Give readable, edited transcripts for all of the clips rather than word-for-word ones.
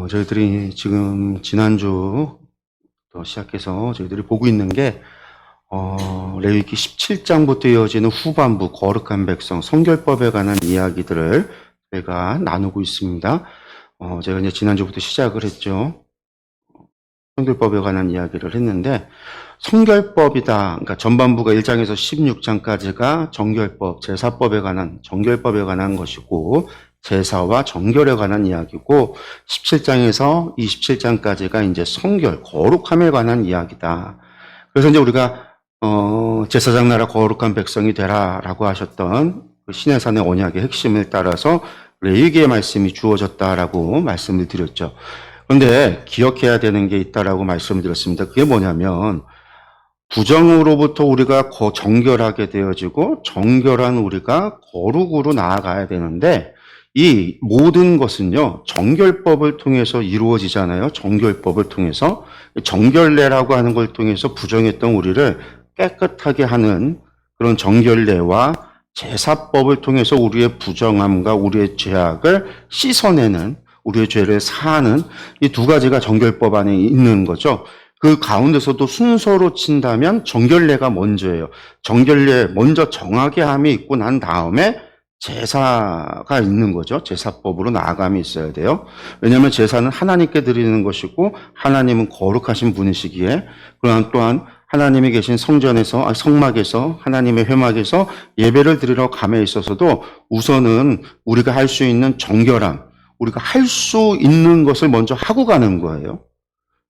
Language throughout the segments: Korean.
저희들이 지금 지난주부터 시작해서 저희들이 보고 있는 게, 레위기 17장부터 이어지는 후반부 거룩한 백성, 성결법에 관한 이야기들을 저희가 나누고 있습니다. 제가 이제 지난주부터 시작을 했죠. 성결법에 관한 이야기를 했는데, 성결법이다. 그러니까 전반부가 1장에서 16장까지가 정결법, 제사법에 관한, 정결법에 관한 것이고, 제사와 정결에 관한 이야기고, 17장에서 27장까지가 이제 성결, 거룩함에 관한 이야기다. 그래서 이제 우리가, 제사장 나라 거룩한 백성이 되라라고 하셨던 그 시내산의 언약의 핵심을 따라서 레위기의 말씀이 주어졌다라고 말씀을 드렸죠. 그런데 기억해야 되는 게 있다라고 말씀을 드렸습니다. 그게 뭐냐면, 부정으로부터 우리가 정결하게 되어지고 정결한 우리가 거룩으로 나아가야 되는데, 이 모든 것은요, 정결법을 통해서 이루어지잖아요. 정결법을 통해서. 정결례라고 하는 걸 통해서 부정했던 우리를 깨끗하게 하는 그런 정결례와 제사법을 통해서 우리의 부정함과 우리의 죄악을 씻어내는, 우리의 죄를 사하는 이 두 가지가 정결법 안에 있는 거죠. 그 가운데서도 순서로 친다면 정결례가 먼저예요. 정결례 먼저 정하게 함이 있고 난 다음에 제사가 있는 거죠. 제사법으로 나아감이 있어야 돼요. 왜냐하면 제사는 하나님께 드리는 것이고 하나님은 거룩하신 분이시기에, 그러나 또한 하나님이 계신 성전에서, 성막에서, 하나님의 회막에서 예배를 드리러 감에 있어서도 우선은 우리가 할 수 있는 정결함, 우리가 할 수 있는 것을 먼저 하고 가는 거예요.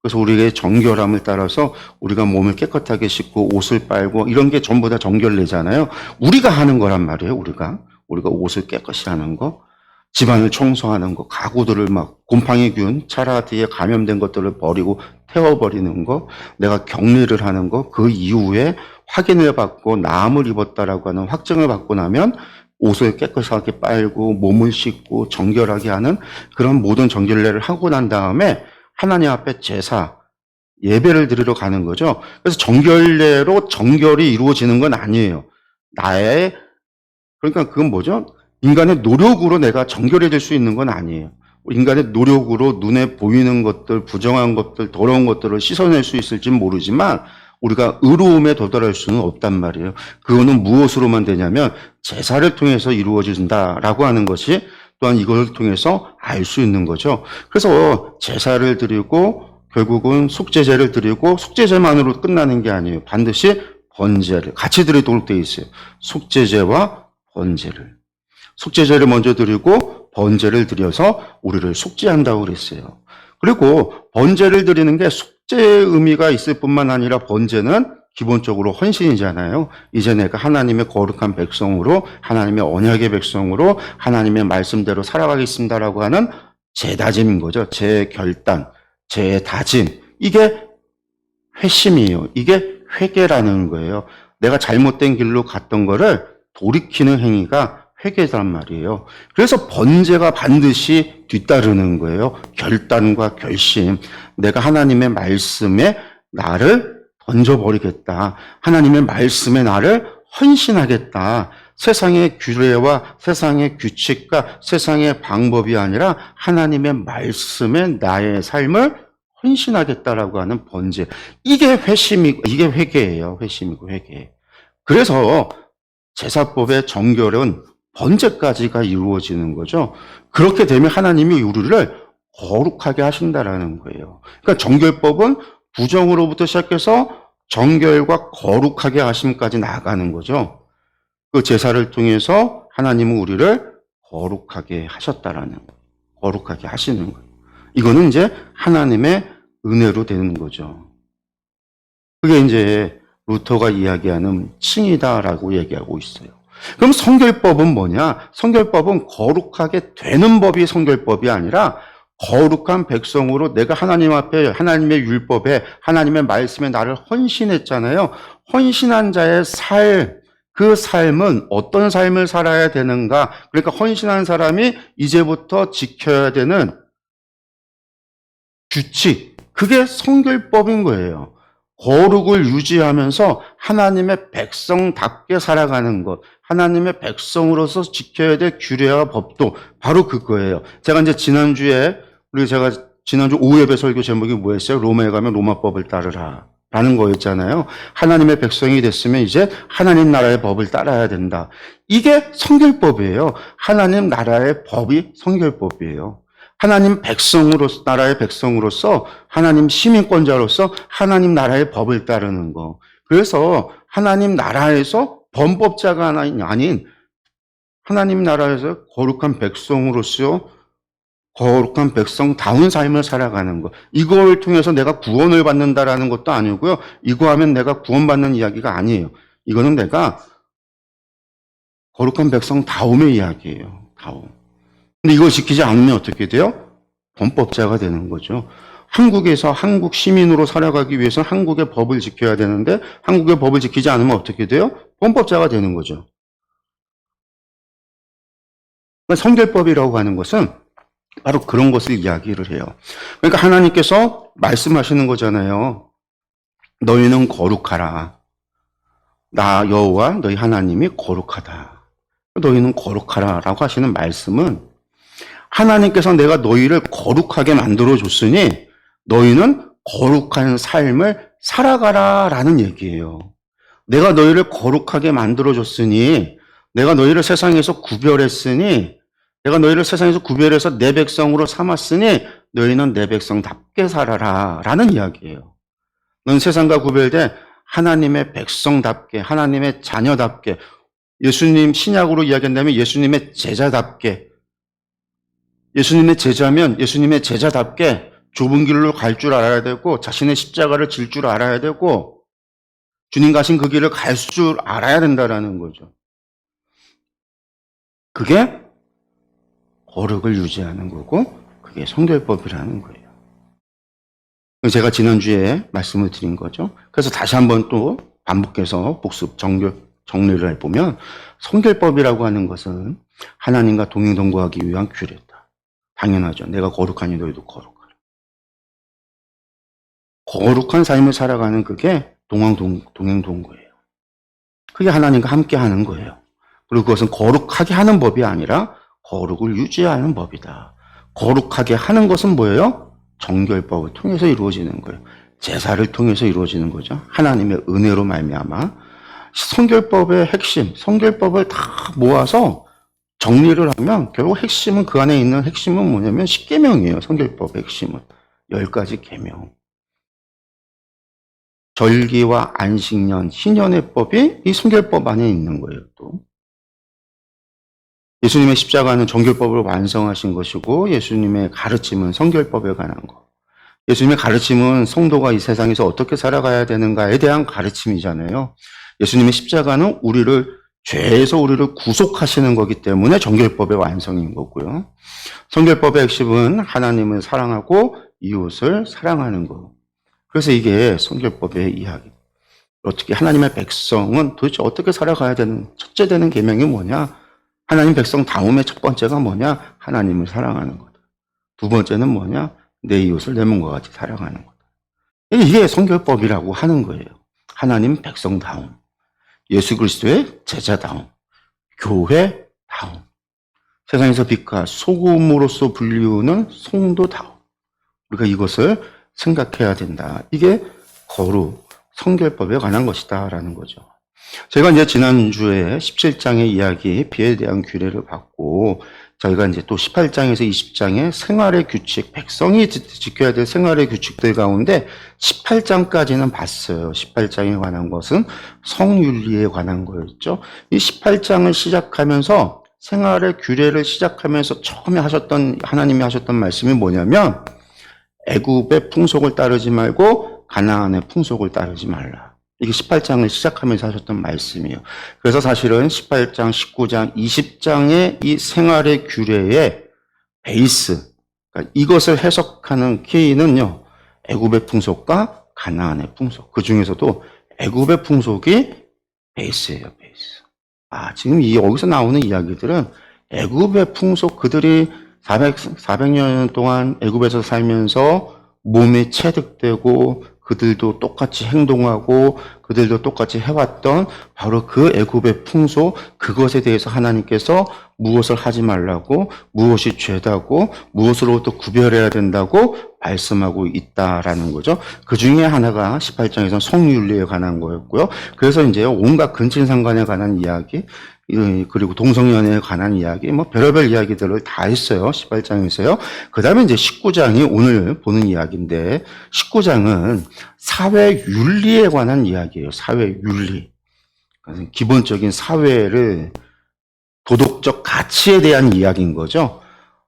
그래서 우리의 정결함을 따라서 우리가 몸을 깨끗하게 씻고 옷을 빨고 이런 게 전부 다 정결례잖아요. 우리가 하는 거란 말이에요. 우리가 옷을 깨끗이 하는 거, 집안을 청소하는 거, 가구들을 막 곰팡이균, 차라디에 감염된 것들을 버리고 태워버리는 거, 내가 격리를 하는 거, 그 이후에 확인을 받고 나음을 입었다라고 하는 확증을 받고 나면 옷을 깨끗하게 빨고 몸을 씻고 정결하게 하는 그런 모든 정결례를 하고 난 다음에 하나님 앞에 제사, 예배를 드리러 가는 거죠. 그래서 정결례로 정결이 이루어지는 건 아니에요. 그러니까 그건 뭐죠? 인간의 노력으로 내가 정결해질 수 있는 건 아니에요. 인간의 노력으로 눈에 보이는 것들, 부정한 것들, 더러운 것들을 씻어낼 수 있을지는 모르지만 우리가 의로움에 도달할 수는 없단 말이에요. 그거는 무엇으로만 되냐면 제사를 통해서 이루어진다라고 하는 것이 또한 이것을 통해서 알 수 있는 거죠. 그래서 제사를 드리고 결국은 속죄제를 드리고 속죄제만으로 끝나는 게 아니에요. 반드시 번제를 같이 드리도록 되어 있어요. 속죄제와 번제를. 속죄제를 먼저 드리고 번제를 드려서 우리를 속죄한다고 그랬어요. 그리고 번제를 드리는 게 속죄의 의미가 있을 뿐만 아니라 번제는 기본적으로 헌신이잖아요. 이제 내가 하나님의 거룩한 백성으로, 하나님의 언약의 백성으로 하나님의 말씀대로 살아가겠습니다라고 하는 재다짐인 거죠. 재결단, 재다짐. 이게 회심이에요. 이게 회개라는 거예요. 내가 잘못된 길로 갔던 거를 돌이키는 행위가 회개란 말이에요. 그래서 번제가 반드시 뒤따르는 거예요. 결단과 결심. 내가 하나님의 말씀에 나를 던져버리겠다. 하나님의 말씀에 나를 헌신하겠다. 세상의 규례와 세상의 규칙과 세상의 방법이 아니라 하나님의 말씀에 나의 삶을 헌신하겠다라고 하는 번제. 이게 회심이고, 이게 회개예요. 회심이고 회개. 그래서 제사법의 정결은 번제까지가 이루어지는 거죠. 그렇게 되면 하나님이 우리를 거룩하게 하신다라는 거예요. 그러니까 정결법은 부정으로부터 시작해서 정결과 거룩하게 하심까지 나아가는 거죠. 그 제사를 통해서 하나님은 우리를 거룩하게 하셨다라는 거예요. 거룩하게 하시는 거예요. 이거는 이제 하나님의 은혜로 되는 거죠. 그게 이제 루터가 이야기하는 칭이다라고 얘기하고 있어요. 그럼 성결법은 뭐냐? 성결법은 거룩하게 되는 법이 성결법이 아니라 거룩한 백성으로 내가 하나님 앞에 하나님의 율법에 하나님의 말씀에 나를 헌신했잖아요. 헌신한 자의 삶, 그 삶은 어떤 삶을 살아야 되는가? 그러니까 헌신한 사람이 이제부터 지켜야 되는 규칙, 그게 성결법인 거예요. 거룩을 유지하면서 하나님의 백성답게 살아가는 것, 하나님의 백성으로서 지켜야 될 규례와 법도 바로 그거예요. 제가 이제 지난주에 제가 지난주 오예배 설교 제목이 뭐였어요? 로마에 가면 로마법을 따르라 라는 거였잖아요. 하나님의 백성이 됐으면 이제 하나님 나라의 법을 따라야 된다. 이게 성결법이에요. 하나님 나라의 법이 성결법이에요. 하나님 백성으로서, 나라의 백성으로서, 하나님 시민권자로서 하나님 나라의 법을 따르는 거. 그래서 하나님 나라에서 범법자가 아닌 하나님 나라에서 거룩한 백성으로서 거룩한 백성다운 삶을 살아가는 것. 이걸 통해서 내가 구원을 받는다라는 것도 아니고요. 이거 하면 내가 구원받는 이야기가 아니에요. 이거는 내가 거룩한 백성다움의 이야기예요. 다움. 근데 이걸 지키지 않으면 어떻게 돼요? 범법자가 되는 거죠. 한국에서 한국 시민으로 살아가기 위해서 한국의 법을 지켜야 되는데 한국의 법을 지키지 않으면 어떻게 돼요? 범법자가 되는 거죠. 성결법이라고 하는 것은 바로 그런 것을 이야기를 해요. 그러니까 하나님께서 말씀하시는 거잖아요. 너희는 거룩하라. 나 여호와 너희 하나님이 거룩하다. 너희는 거룩하라 라고 하시는 말씀은 하나님께서 내가 너희를 거룩하게 만들어줬으니 너희는 거룩한 삶을 살아가라 라는 얘기예요. 내가 너희를 거룩하게 만들어줬으니 내가 너희를 세상에서 구별했으니 내가 너희를 세상에서 구별해서 내 백성으로 삼았으니 너희는 내 백성답게 살아라 라는 이야기예요. 넌 세상과 구별돼 하나님의 백성답게 하나님의 자녀답게 예수님 신약으로 이야기한다면 예수님의 제자답게 예수님의 제자면 예수님의 제자답게 좁은 길로 갈 줄 알아야 되고 자신의 십자가를 질 줄 알아야 되고 주님 가신 그 길을 갈 줄 알아야 된다라는 거죠. 그게 거룩을 유지하는 거고 그게 성결법이라는 거예요. 제가 지난주에 말씀을 드린 거죠. 그래서 다시 한번 또 반복해서 복습 정리를 해보면 성결법이라고 하는 것은 하나님과 동행동거하기 위한 규례다. 당연하죠. 내가 거룩하니 너희도 거룩하라. 거룩한 삶을 살아가는 그게 동행동거예요. 그게 하나님과 함께 하는 거예요. 그리고 그것은 거룩하게 하는 법이 아니라 거룩을 유지하는 법이다. 거룩하게 하는 것은 뭐예요? 정결법을 통해서 이루어지는 거예요. 제사를 통해서 이루어지는 거죠. 하나님의 은혜로 말미암아 성결법의 핵심, 성결법을 다 모아서 정리를 하면 결국 핵심은 그 안에 있는 핵심은 뭐냐면 10계명이에요. 성결법의 핵심은 10가지 계명. 절기와 안식년, 희년의 법이 이 성결법 안에 있는 거예요. 또 예수님의 십자가는 정결법을 완성하신 것이고 예수님의 가르침은 성결법에 관한 것. 예수님의 가르침은 성도가 이 세상에서 어떻게 살아가야 되는가에 대한 가르침이잖아요. 예수님의 십자가는 죄에서 우리를 구속하시는 거기 때문에 정결법의 완성인 거고요. 성결법의 핵심은 하나님을 사랑하고 이웃을 사랑하는 거. 그래서 이게 성결법의 이야기. 어떻게 하나님의 백성은 도대체 어떻게 살아가야 되는 첫째 되는 계명이 뭐냐? 하나님 백성 다음의 첫 번째가 뭐냐? 하나님을 사랑하는 거다. 두 번째는 뭐냐? 내 이웃을 내 몸과 같이 사랑하는 거다. 이게 성결법이라고 하는 거예요. 하나님 백성다움, 예수 그리스도의 제자다움, 교회다움, 세상에서 빛과 소금으로서 불리우는 성도다움. 우리가 이것을 생각해야 된다. 이게 거룩, 성결법에 관한 것이다라는 거죠. 제가 이제 지난주에 17장의 이야기, 비에 대한 규례를 받고, 저희가 이제 또 18장에서 20장의 생활의 규칙, 백성이 지켜야 될 생활의 규칙들 가운데 18장까지는 봤어요. 18장에 관한 것은 성윤리에 관한 거였죠. 이 18장을 시작하면서 생활의 규례를 시작하면서 처음에 하나님이 하셨던 말씀이 뭐냐면 애굽의 풍속을 따르지 말고 가나안의 풍속을 따르지 말라. 이게 18장을 시작하면서 하셨던 말씀이에요. 그래서 사실은 18장, 19장, 20장의 이 생활의 규례의 베이스, 그러니까 이것을 해석하는 키는요, 애굽의 풍속과 가나안의 풍속. 그 중에서도 애굽의 풍속이 베이스예요, 베이스. 지금 여기서 나오는 이야기들은 애굽의 풍속, 그들이 400년 동안 애굽에서 살면서 몸이 체득되고 그들도 똑같이 행동하고 그들도 똑같이 해왔던 바로 그 애굽의 풍속, 그것에 대해서 하나님께서 무엇을 하지 말라고, 무엇이 죄다고, 무엇으로부터 구별해야 된다고 말씀하고 있다라는 거죠. 그 중에 하나가 18장에서는 성윤리에 관한 거였고요. 그래서 이제 온갖 근친상간에 관한 이야기, 그리고 동성연애에 관한 이야기, 뭐 별의별 이야기들을 다 했어요. 18장에서요. 그 다음에 이제 19장이 오늘 보는 이야기인데, 19장은 사회윤리에 관한 이야기예요. 사회윤리. 기본적인 사회를 도덕적 가치에 대한 이야기인 거죠.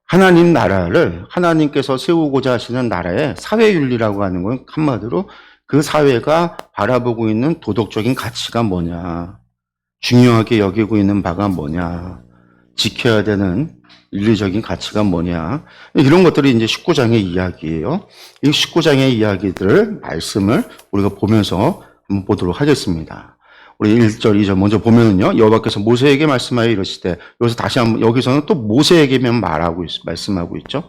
하나님 나라를 하나님께서 세우고자 하시는 나라의 사회윤리라고 하는 건 한마디로 그 사회가 바라보고 있는 도덕적인 가치가 뭐냐, 중요하게 여기고 있는 바가 뭐냐, 지켜야 되는 윤리적인 가치가 뭐냐, 이런 것들이 이제 19장의 이야기예요. 이 19장의 이야기들을 말씀을 우리가 보면서 한번 보도록 하겠습니다. 우리 1절, 2절 먼저 보면은요, 여호와께서 모세에게 말씀하여 이르시되, 여기서 다시 한번, 여기서는 또 모세에게만 말씀하고 있죠.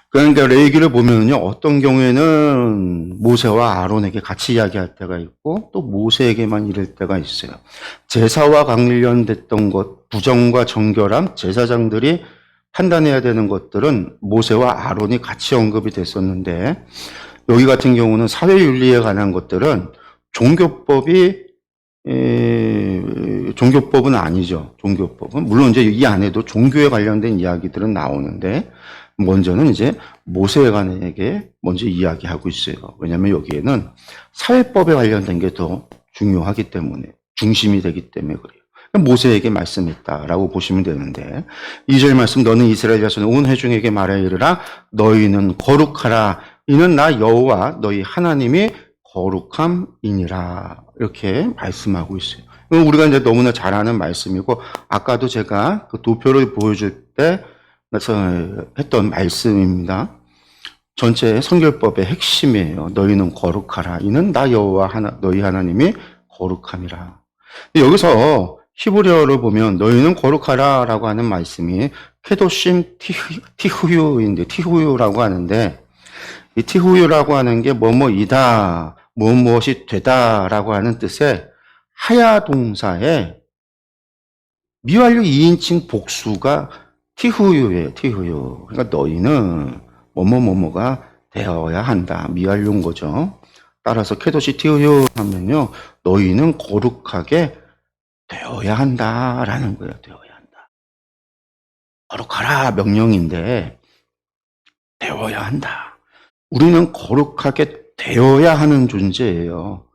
그러니까 레위기를 보면은요, 어떤 경우에는 모세와 아론에게 같이 이야기할 때가 있고, 또 모세에게만 이럴 때가 있어요. 제사와 관련됐던 것, 부정과 정결함, 제사장들이 판단해야 되는 것들은 모세와 아론이 같이 언급이 됐었는데, 여기 같은 경우는 사회윤리에 관한 것들은 종교법은 아니죠. 종교법은. 물론 이제 이 안에도 종교에 관련된 이야기들은 나오는데, 먼저는 이제 모세에 관하게 먼저 이야기하고 있어요. 왜냐하면 여기에는 사회법에 관련된 게 더 중요하기 때문에, 중심이 되기 때문에 그래요. 모세에게 말씀했다라고 보시면 되는데, 2절 말씀, 너는 이스라엘 자손 온 회중에게 말하여 이르라. 너희는 거룩하라. 이는 나 여호와 너희 하나님이 거룩함이니라. 이렇게 말씀하고 있어요. 우리가 이제 너무나 잘 아는 말씀이고, 아까도 제가 그 도표를 보여줄 때 했던 말씀입니다. 전체 성결법의 핵심이에요. 너희는 거룩하라. 이는 나 여호와 너희 하나님이 거룩함이라. 여기서 히브리어를 보면 너희는 거룩하라라고 하는 말씀이 케도심 티후유인데, 티후유라고 하는데, 이 티후유라고 하는 게 뭐뭐이다, 무엇이 되다라고 하는 뜻의 하야 동사에 미완료 2인칭 복수가 티후유예요. 티후유. 그러니까 너희는 뭐뭐뭐뭐가 되어야 한다. 미완료인 거죠. 따라서 케도시 티후유 하면요, 너희는 거룩하게 되어야 한다라는 거예요. 되어야 한다. 거룩하라 명령인데 되어야 한다. 우리는 거룩하게 되어야 하는 존재예요.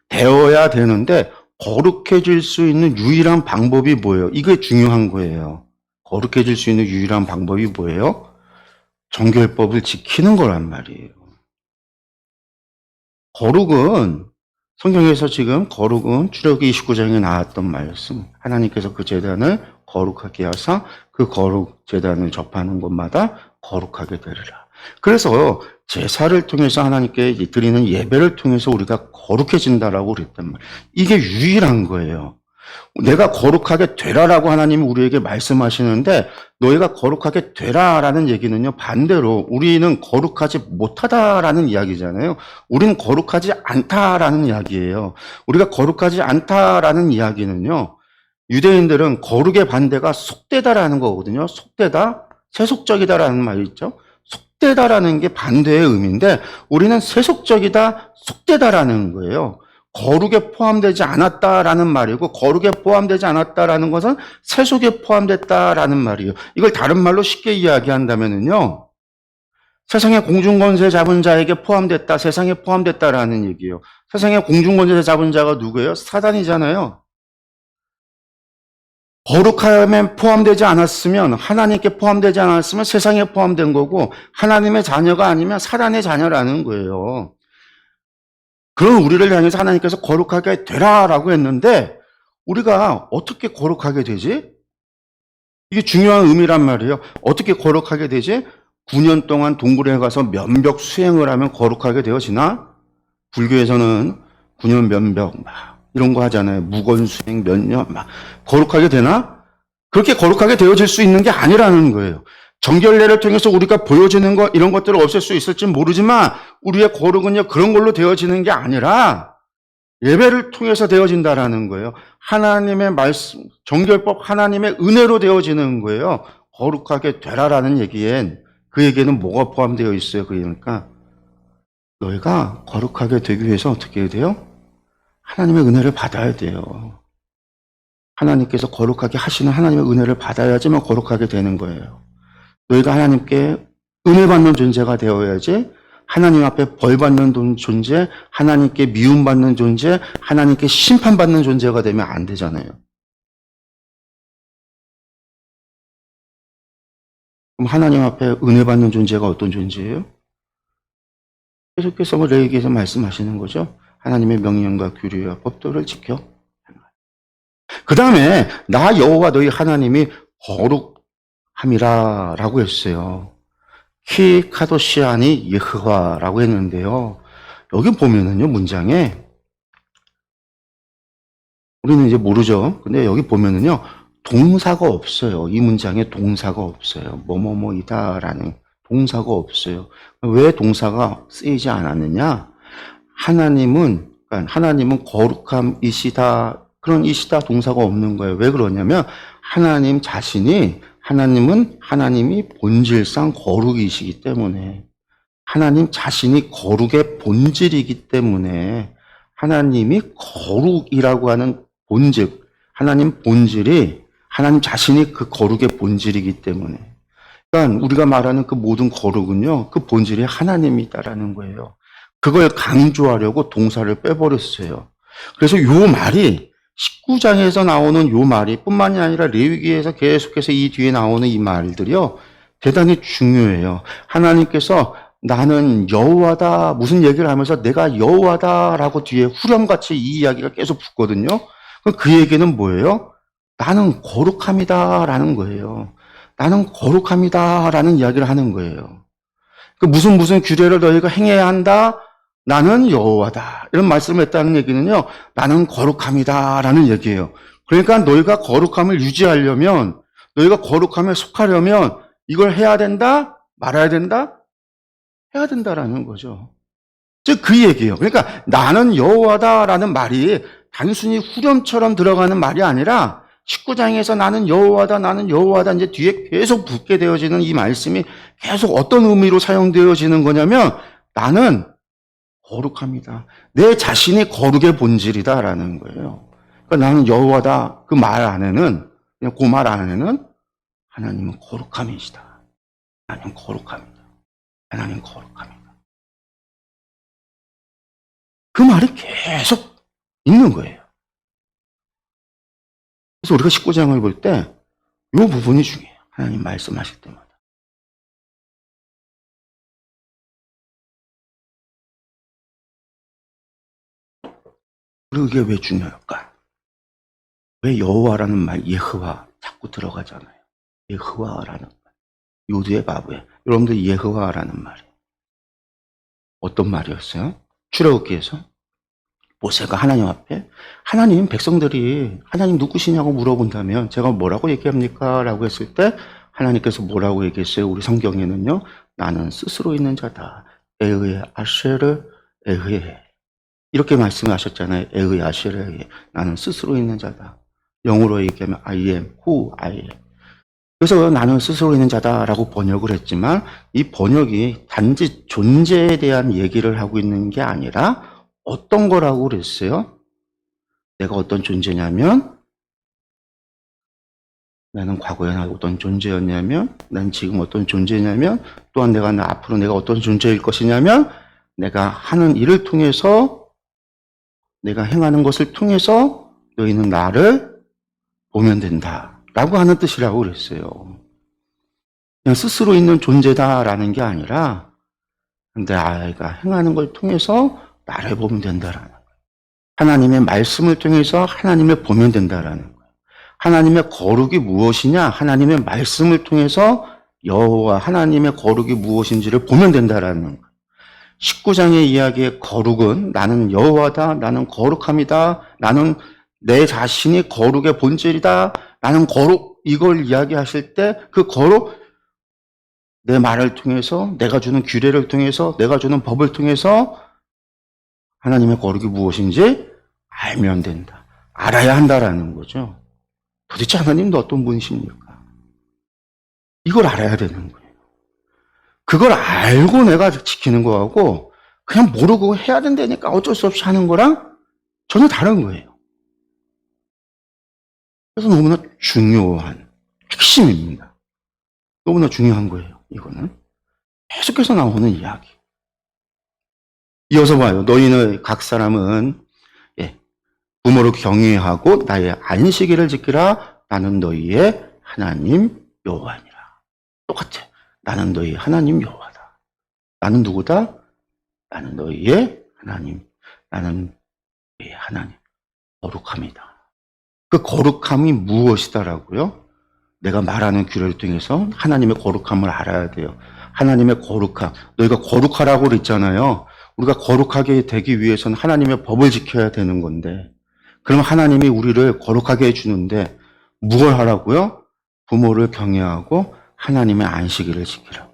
되어야 되는데 거룩해질 수 있는 유일한 방법이 뭐예요? 이게 중요한 거예요. 거룩해질 수 있는 유일한 방법이 뭐예요? 정결법을 지키는 거란 말이에요. 거룩은, 성경에서 지금 거룩은 출애굽기 29장에 나왔던 말씀, 하나님께서 그 제단을 거룩하게 하사 그 거룩 제단을 접하는 곳마다 거룩하게 되리라. 그래서 제사를 통해서 하나님께 드리는 예배를 통해서 우리가 거룩해진다라고 그랬단 말이에요. 이게 유일한 거예요. 내가 거룩하게 되라라고 하나님이 우리에게 말씀하시는데, 너희가 거룩하게 되라라는 얘기는요, 반대로 우리는 거룩하지 못하다라는 이야기잖아요. 우리는 거룩하지 않다라는 이야기예요. 우리가 거룩하지 않다라는 이야기는요, 유대인들은 거룩의 반대가 속되다라는 거거든요. 속되다, 세속적이다라는 말이 있죠. 속되다라는 게 반대의 의미인데, 우리는 세속적이다, 속되다라는 거예요. 거룩에 포함되지 않았다라는 말이고, 거룩에 포함되지 않았다라는 것은 세속에 포함됐다라는 말이에요. 이걸 다른 말로 쉽게 이야기한다면요, 세상의 공중권세 잡은 자에게 포함됐다, 세상에 포함됐다라는 얘기예요. 세상의 공중권세 잡은 자가 누구예요? 사단이잖아요. 거룩함에 포함되지 않았으면, 하나님께 포함되지 않았으면 세상에 포함된 거고, 하나님의 자녀가 아니면 사단의 자녀라는 거예요. 그런 우리를 향해서 하나님께서 거룩하게 되라라고 했는데, 우리가 어떻게 거룩하게 되지? 이게 중요한 의미란 말이에요. 어떻게 거룩하게 되지? 9년 동안 동굴에 가서 면벽 수행을 하면 거룩하게 되어지나? 불교에서는 9년 면벽 이런 거 하잖아요. 무건 수행 몇 년 거룩하게 되나? 그렇게 거룩하게 되어질 수 있는 게 아니라는 거예요. 정결례를 통해서 우리가 보여지는 것, 이런 것들을 없앨 수 있을지 모르지만, 우리의 거룩은요, 그런 걸로 되어지는 게 아니라 예배를 통해서 되어진다라는 거예요. 하나님의 말씀, 정결법, 하나님의 은혜로 되어지는 거예요. 거룩하게 되라라는 얘기엔, 그 얘기는 뭐가 포함되어 있어요? 그러니까 너희가 거룩하게 되기 위해서 어떻게 해야 돼요? 하나님의 은혜를 받아야 돼요. 하나님께서 거룩하게 하시는 하나님의 은혜를 받아야지만 거룩하게 되는 거예요. 너희가 하나님께 은혜 받는 존재가 되어야지 하나님 앞에 벌 받는 존재, 하나님께 미움 받는 존재, 하나님께 심판받는 존재가 되면 안 되잖아요. 그럼 하나님 앞에 은혜 받는 존재가 어떤 존재예요? 계속해서 레위기에서 말씀하시는 거죠. 하나님의 명령과 규례와 법도를 지켜. 그 다음에 나 여호와 너희 하나님이 거룩함이라 라고 했어요. 키 카도시아니 예흐와라고 했는데요. 여기 보면은요, 문장에 우리는 이제 모르죠. 근데 여기 보면은요, 동사가 없어요. 이 문장에 동사가 없어요. 뭐뭐뭐이다라는 동사가 없어요. 왜 동사가 쓰이지 않았느냐? 하나님은 거룩함이시다. 그런 이시다 동사가 없는 거예요. 왜 그러냐면 하나님은 하나님이 본질상 거룩이시기 때문에, 하나님 자신이 거룩의 본질이기 때문에, 하나님이 거룩이라고 하는 본질, 하나님 본질이 하나님 자신이 그 거룩의 본질이기 때문에, 그러니까 우리가 말하는 그 모든 거룩은요, 그 본질이 하나님이다라는 거예요. 그걸 강조하려고 동사를 빼버렸어요. 그래서 요 말이 19장에서 나오는 요 말이 뿐만이 아니라 레위기에서 계속해서 이 뒤에 나오는 이 말들이요, 대단히 중요해요. 하나님께서 나는 여호와다 무슨 얘기를 하면서 내가 여호와다라고 뒤에 후렴같이 이 이야기가 계속 붙거든요. 그 얘기는 뭐예요? 나는 거룩함이다라는 거예요. 나는 거룩함이다라는 이야기를 하는 거예요. 그 무슨 규례를 너희가 행해야 한다? 나는 여호와다. 이런 말씀을 했다는 얘기는요, 나는 거룩함이다라는 얘기예요. 그러니까 너희가 거룩함을 유지하려면, 너희가 거룩함에 속하려면 이걸 해야 된다? 말아야 된다? 해야 된다라는 거죠. 즉 그 얘기예요. 그러니까 나는 여호와다라는 말이 단순히 후렴처럼 들어가는 말이 아니라 19장에서 나는 여호와다 이제 뒤에 계속 붙게 되어지는 이 말씀이 계속 어떤 의미로 사용되어지는 거냐면 나는 거룩합니다. 내 자신이 거룩의 본질이다라는 거예요. 그러니까 나는 여호와다 그 말 안에는, 그냥 그 말 안에는 하나님은 거룩함이시다. 하나님 거룩합니다. 하나님 거룩합니다. 그 말이 계속 있는 거예요. 그래서 우리가 19장을 볼 때 이 부분이 중요해요. 하나님 말씀하실 때마다. 그리고 이게 왜 중요할까? 왜 여호와라는 말, 예흐와 자꾸 들어가잖아요. 예흐와라는 말. 요두의 바보에. 여러분들 예흐와라는 말이 어떤 말이었어요? 출애굽기에서 모세가 하나님 앞에, 하나님 백성들이 하나님 누구시냐고 물어본다면 제가 뭐라고 얘기합니까? 라고 했을 때 하나님께서 뭐라고 얘기했어요? 우리 성경에는요, 나는 스스로 있는 자다. 에의 아쉐르 에의, 이렇게 말씀하셨잖아요. 에의 아쉐르 에의, 나는 스스로 있는 자다. 영어로 얘기하면 I am who I am. 그래서 나는 스스로 있는 자다라고 번역을 했지만 이 번역이 단지 존재에 대한 얘기를 하고 있는 게 아니라 어떤 거라고 그랬어요? 내가 어떤 존재냐면, 나는 과거에 어떤 존재였냐면, 난 지금 어떤 존재냐면, 또한 앞으로 내가 어떤 존재일 것이냐면, 내가 하는 일을 통해서, 내가 행하는 것을 통해서 너희는 나를 보면 된다 라고 하는 뜻이라고 그랬어요. 그냥 스스로 있는 존재다라는 게 아니라 내가 행하는 걸 통해서 나를 보면 된다라는 거예요. 하나님의 말씀을 통해서 하나님을 보면 된다라는 거예요. 하나님의 거룩이 무엇이냐? 하나님의 말씀을 통해서 여호와 하나님의 거룩이 무엇인지를 보면 된다라는 거예요. 19장의 이야기의 거룩은 나는 여호와다, 나는 거룩함이다, 나는 내 자신이 거룩의 본질이다, 나는 거룩, 이걸 이야기하실 때 그 거룩, 내 말을 통해서, 내가 주는 규례를 통해서, 내가 주는 법을 통해서 하나님의 거룩이 무엇인지 알면 된다. 알아야 한다라는 거죠. 도대체 하나님도 어떤 분이십니까? 이걸 알아야 되는 거예요. 그걸 알고 내가 지키는 거하고 그냥 모르고 해야 된다니까 어쩔 수 없이 하는 거랑 전혀 다른 거예요. 그래서 너무나 중요한 핵심입니다. 너무나 중요한 거예요. 이거는 계속해서 나오는 이야기. 이어서 봐요. 너희는 각 사람은 부모를 경외하고 나의 안식일을 지키라. 나는 너희의 하나님 여호와니라. 똑같아. 나는 너희의 하나님 여호와다. 나는 누구다? 나는 너희의 하나님. 나는 너희의 하나님. 거룩함이다. 그 거룩함이 무엇이다라고요? 내가 말하는 규례를 통해서 하나님의 거룩함을 알아야 돼요. 하나님의 거룩함. 너희가 거룩하라고 그랬잖아요. 우리가 거룩하게 되기 위해서는 하나님의 법을 지켜야 되는 건데, 그럼 하나님이 우리를 거룩하게 해주는데 무엇을 하라고요? 부모를 경외하고 하나님의 안식일을 지키라고.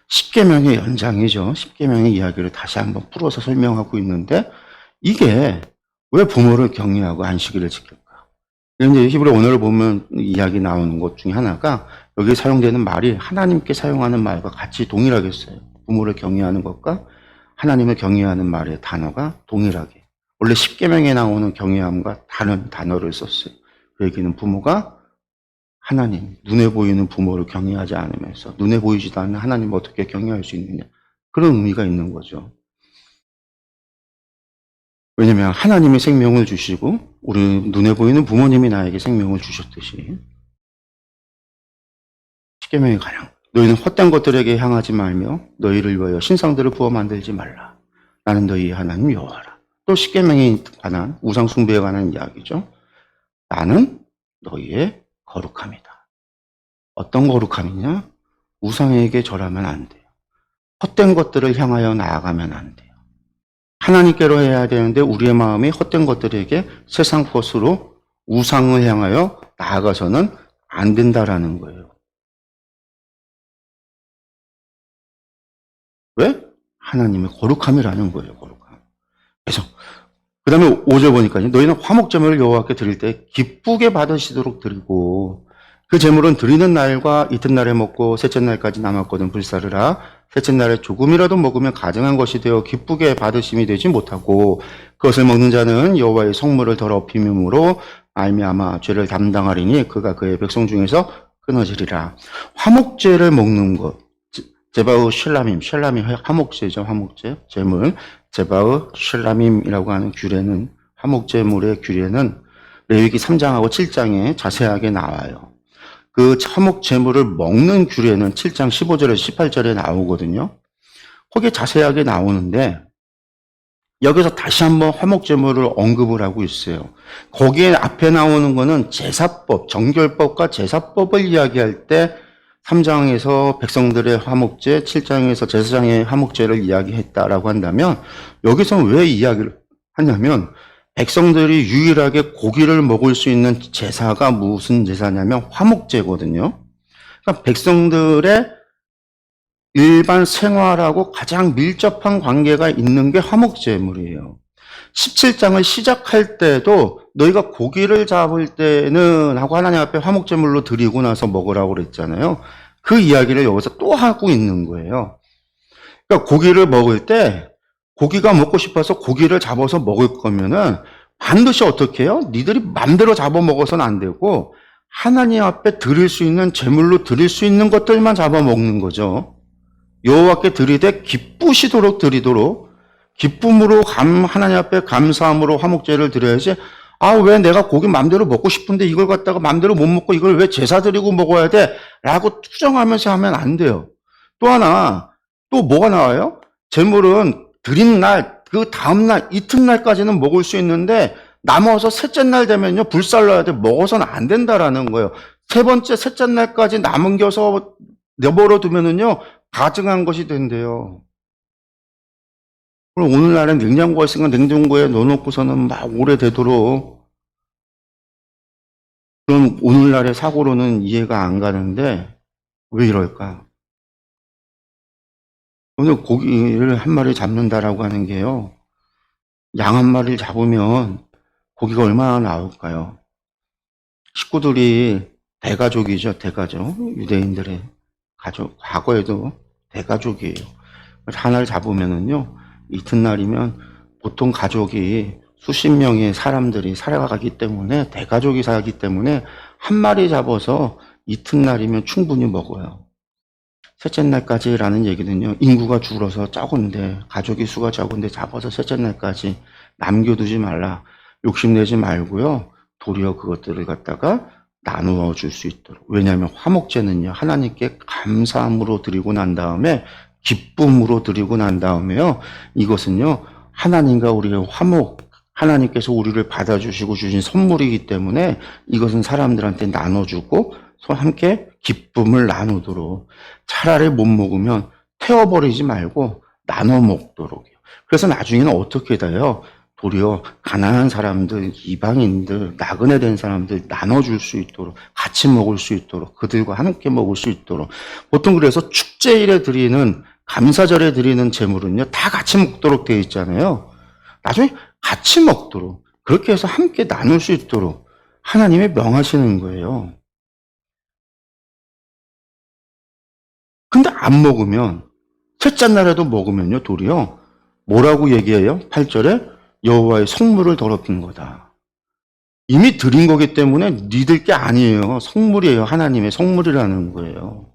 십계명의 연장이죠. 십계명의 이야기를 다시 한번 풀어서 설명하고 있는데, 이게 왜 부모를 경외하고 안식일을 지킬까? 이제 히브리 언어를 보면 이야기 나오는 것 중에 하나가, 여기 사용되는 말이 하나님께 사용하는 말과 같이 동일하게 써요. 부모를 경외하는 것과 하나님을 경외하는 말의 단어가 동일하게. 원래 십계명에 나오는 경외함과 다른 단어를 썼어요. 그 얘기는 부모가 하나님, 눈에 보이는 부모를 경외하지 않으면서 눈에 보이지도 않는 하나님을 어떻게 경외할 수 있느냐. 그런 의미가 있는 거죠. 왜냐하면 하나님이 생명을 주시고 우리 눈에 보이는 부모님이 나에게 생명을 주셨듯이, 십계명의 가령 너희는 헛된 것들에게 향하지 말며 너희를 위하여 신상들을 부어 만들지 말라. 나는 너희 하나님 여호와라. 또 십계명에 관한 우상 숭배에 관한 이야기죠. 나는 너희의 거룩함이다. 어떤 거룩함이냐? 우상에게 절하면 안 돼요. 헛된 것들을 향하여 나아가면 안 돼요. 하나님께로 해야 되는데 우리의 마음이 헛된 것들에게 세상 것으로 우상을 향하여 나아가서는 안 된다라는 거예요. 왜? 하나님의 거룩함이라는 거예요. 거룩함. 그래서 그 다음에 5절 보니까 너희는 화목제물을 여호와께 드릴 때 기쁘게 받으시도록 드리고, 그 제물은 드리는 날과 이튿날에 먹고 셋째 날까지 남았거든 불사르라. 셋째 날에 조금이라도 먹으면 가증한 것이 되어 기쁘게 받으심이 되지 못하고, 그것을 먹는 자는 여호와의 성물을 더럽힘으로 말미암아 죄를 담당하리니 그가 그의 백성 중에서 끊어지리라. 화목제를 먹는 것, 제바우 쉘라밈 화목제죠. 화목제 제물, 제바우 쉘라밈이라고 하는 규례는, 화목제물의 규례는 레위기 3장하고 7장에 자세하게 나와요. 그 화목제물을 먹는 규례는 7장 15절에서 18절에 나오거든요. 거기에 자세하게 나오는데, 여기서 다시 한번 화목제물을 언급을 하고 있어요. 거기에 앞에 나오는 거는 제사법, 정결법과 제사법을 이야기할 때 3장에서 백성들의 화목제, 7장에서 제사장의 화목제를 이야기했다라고 한다면, 여기서는 왜 이야기를 하냐면, 백성들이 유일하게 고기를 먹을 수 있는 제사가 무슨 제사냐면 화목제거든요. 그러니까 백성들의 일반 생활하고 가장 밀접한 관계가 있는 게 화목제물이에요. 17장을 시작할 때도 너희가 고기를 잡을 때는 하고 하나님 앞에 화목제물로 드리고 나서 먹으라고 그랬잖아요. 그 이야기를 여기서 또 하고 있는 거예요. 그러니까 고기를 먹을 때, 고기가 먹고 싶어서 고기를 잡아서 먹을 거면은 반드시 어떻게 해요? 니들이 맘대로 잡아 먹어서는 안 되고 하나님 앞에 드릴 수 있는 제물로 드릴 수 있는 것들만 잡아 먹는 거죠. 여호와께 드리되 기쁘시도록 드리도록, 기쁨으로 하나님 앞에 감사함으로 화목제를 드려야지, 왜 내가 고기 맘대로 먹고 싶은데 이걸 갖다가 맘대로 못 먹고 이걸 왜 제사 드리고 먹어야 돼? 라고 투정하면서 하면 안 돼요. 또 하나, 또 뭐가 나와요? 제물은 드린 날, 그 다음날, 이튿날까지는 먹을 수 있는데 남아서 셋째 날 되면요, 불살라야 돼. 먹어서는 안 된다라는 거예요. 세 번째, 셋째 날까지 남은 겨서 내버려 두면은요, 가증한 것이 된대요. 그럼 오늘날은 냉장고가 있으니까 냉장고에 넣어놓고서는 막 오래되도록, 그럼 오늘날의 사고로는 이해가 안 가는데 왜 이럴까? 오늘 고기를 한 마리 잡는다라고 하는 게요, 양 한 마리를 잡으면 고기가 얼마나 나올까요? 식구들이 대가족이죠. 대가족. 유대인들의 가족. 과거에도 대가족이에요. 하나를 잡으면은요, 이튿날이면 보통 가족이 수십 명의 사람들이 살아가기 때문에, 대가족이 살기 때문에 한 마리 잡아서 이튿날이면 충분히 먹어요. 셋째 날까지라는 얘기는요, 인구가 줄어서 적은데, 가족이 수가 적은데 잡아서 셋째 날까지 남겨두지 말라. 욕심내지 말고요, 도리어 그것들을 갖다가 나누어 줄 수 있도록. 왜냐하면 화목제는요, 하나님께 감사함으로 드리고 난 다음에, 기쁨으로 드리고 난 다음에요, 이것은요, 하나님과 우리의 화목, 하나님께서 우리를 받아주시고 주신 선물이기 때문에 이것은 사람들한테 나눠주고 함께 기쁨을 나누도록. 차라리 못 먹으면 태워버리지 말고 나눠 먹도록요. 그래서 나중에는 어떻게 돼요? 도리어 가난한 사람들, 이방인들, 나그네 된 사람들 나눠줄 수 있도록, 같이 먹을 수 있도록, 그들과 함께 먹을 수 있도록. 보통 그래서 축제일에 드리는, 감사절에 드리는 제물은요, 다 같이 먹도록 되어 있잖아요. 나중에 같이 먹도록, 그렇게 해서 함께 나눌 수 있도록 하나님이 명하시는 거예요. 근데 안 먹으면, 셋째 날에도 먹으면요, 도리어 뭐라고 얘기해요? 8절에 여호와의 성물을 더럽힌 거다. 이미 드린 거기 때문에 니들 게 아니에요. 성물이에요. 하나님의 성물이라는 거예요.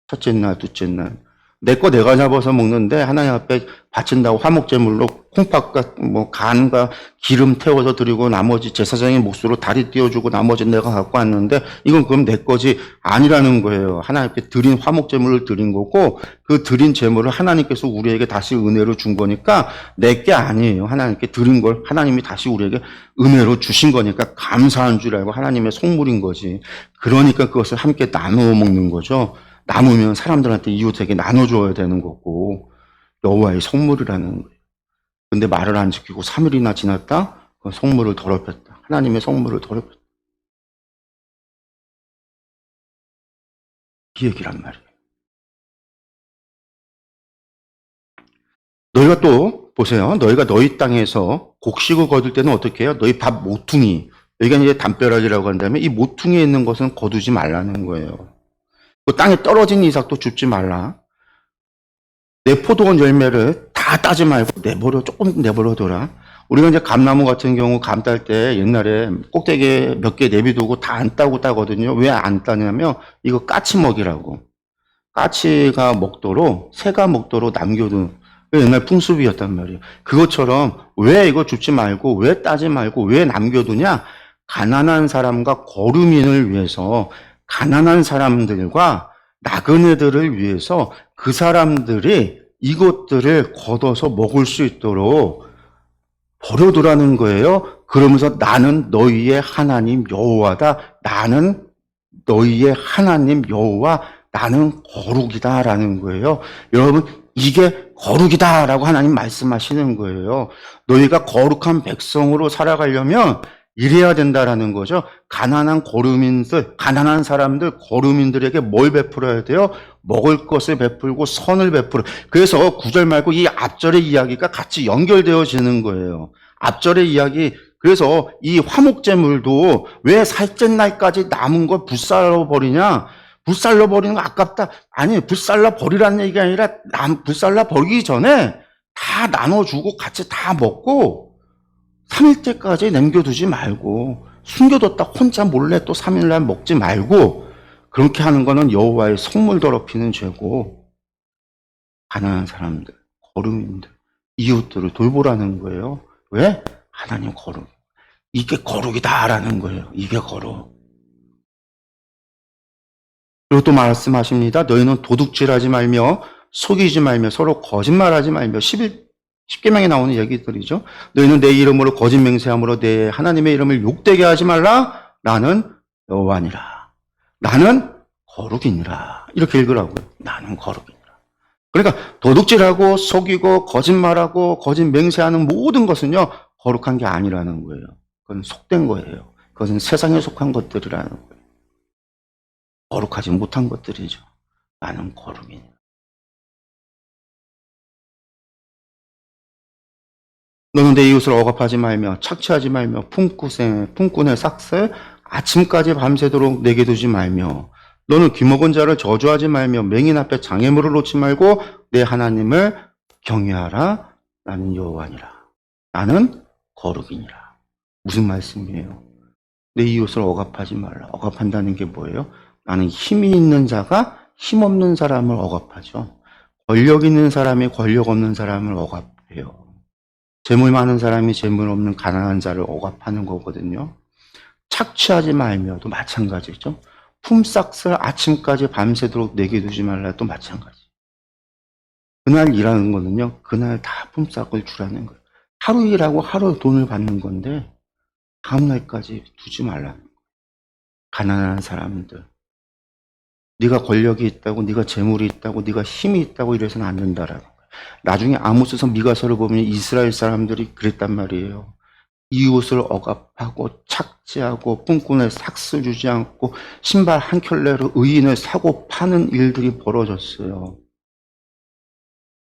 첫째 날, 둘째 날. 내 거 내가 잡아서 먹는데 하나님 앞에 바친다고 화목제물로 콩팥과 간과 기름 태워서 드리고 나머지 제사장의 몫으로 다리 띄워주고 나머지 내가 갖고 왔는데 이건 그럼 내 거지 아니라는 거예요. 하나님께 드린 화목제물을 드린 거고 그 드린 제물을 하나님께서 우리에게 다시 은혜로 준 거니까 내 게 아니에요. 하나님께 드린 걸 하나님이 다시 우리에게 은혜로 주신 거니까 감사한 줄 알고 하나님의 속물인 거지. 그러니까 그것을 함께 나누어 먹는 거죠. 남으면 사람들한테 이웃에게 나눠줘야 되는 거고 여호와의 성물이라는 거예요. 근데 말을 안 지키고 3일이나 지났다? 그 성물을 더럽혔다. 하나님의 성물을 더럽혔다. 이 얘기란 말이에요. 너희가 또 보세요. 너희가 너희 땅에서 곡식을 거둘 때는 어떻게 해요? 너희 밥 모퉁이. 여기가 이제 담벼락이라고 한다면 이 모퉁이에 있는 것은 거두지 말라는 거예요. 그 땅에 떨어진 이삭도 줍지 말라. 내 포도원 열매를 다 따지 말고 조금 내버려둬라. 우리가 이제 감나무 같은 경우 감 딸 때 옛날에 꼭대기에 몇 개 내비두고 다 안 따고 따거든요. 왜 안 따냐면 이거 까치 먹이라고. 까치가 먹도록, 새가 먹도록 남겨둔 옛날 풍습이었단 말이에요. 그것처럼 왜 이거 줍지 말고, 왜 따지 말고, 왜 남겨두냐? 가난한 사람과 거류민을 위해서, 가난한 사람들과 나그네들을 위해서 그 사람들이 이것들을 걷어서 먹을 수 있도록 버려두라는 거예요. 그러면서 나는 너희의 하나님 여호와다. 나는 너희의 하나님 여호와, 나는 거룩이다라는 거예요. 여러분, 이게 거룩이다라고 하나님 말씀하시는 거예요. 너희가 거룩한 백성으로 살아가려면 이래야 된다라는 거죠. 가난한 거류민들, 가난한 사람들, 거류민들에게 뭘 베풀어야 돼요? 먹을 것을 베풀고 선을 베풀어. 그래서 9절 말고 이 앞절의 이야기가 같이 연결되어지는 거예요. 앞절의 이야기. 그래서 이 화목제물도 왜 셋째 날까지 남은 걸 불살러 버리냐? 불살러 버리는 거 아깝다. 아니, 불살러 버리라는 얘기가 아니라 불살러 버리기 전에 다 나눠주고 같이 다 먹고 3일째까지 남겨두지 말고 숨겨뒀다 혼자 몰래 또 3일날 먹지 말고. 그렇게 하는 거는 여호와의 성물 더럽히는 죄고 가난한 사람들, 거류민들, 이웃들을 돌보라는 거예요. 왜? 하나님 거룩. 이게 거룩이다라는 거예요. 이게 거룩. 그리고 또 말씀하십니다. 너희는 도둑질하지 말며 속이지 말며 서로 거짓말하지 말며 10계명에 나오는 얘기들이죠. 너희는 내 이름으로 거짓 맹세함으로 내 하나님의 이름을 욕되게 하지 말라. 나는 여호와니라. 나는 거룩이니라. 이렇게 읽으라고요. 나는 거룩이니라. 그러니까 도둑질하고 속이고 거짓말하고 거짓 맹세하는 모든 것은요, 거룩한 게 아니라는 거예요. 그건 속된 거예요. 그것은 세상에 속한 것들이라는 거예요. 거룩하지 못한 것들이죠. 나는 거룩이니라. 너는 내 이웃을 억압하지 말며 착취하지 말며 품꾼의 삭슬 아침까지 밤새도록 내게 두지 말며 너는 귀먹은 자를 저주하지 말며 맹인 앞에 장애물을 놓지 말고 내 하나님을 경외하라. 나는 여호와니라. 나는 거룩이니라. 무슨 말씀이에요? 내 이웃을 억압하지 말라. 억압한다는 게 뭐예요? 나는 힘이 있는 자가 힘없는 사람을 억압하죠. 권력 있는 사람이 권력 없는 사람을 억압해요. 재물 많은 사람이 재물 없는 가난한 자를 억압하는 거거든요. 착취하지 말며도 마찬가지죠. 품삯을 아침까지 밤새도록 내게 두지 말라도 마찬가지. 그날 일하는 거는요, 그날 다 품삯을 주라는 거예요. 하루 일하고 하루 돈을 받는 건데 다음날까지 두지 말라는 거예요. 가난한 사람들. 네가 권력이 있다고, 네가 재물이 있다고, 네가 힘이 있다고 이래서는 안 된다라는 거예요. 나중에 아모스서 미가서를 보면 이스라엘 사람들이 그랬단 말이에요. 이웃을 억압하고 착취하고 뿐꾼에 삭스 주지 않고 신발 한 켤레로 의인을 사고 파는 일들이 벌어졌어요.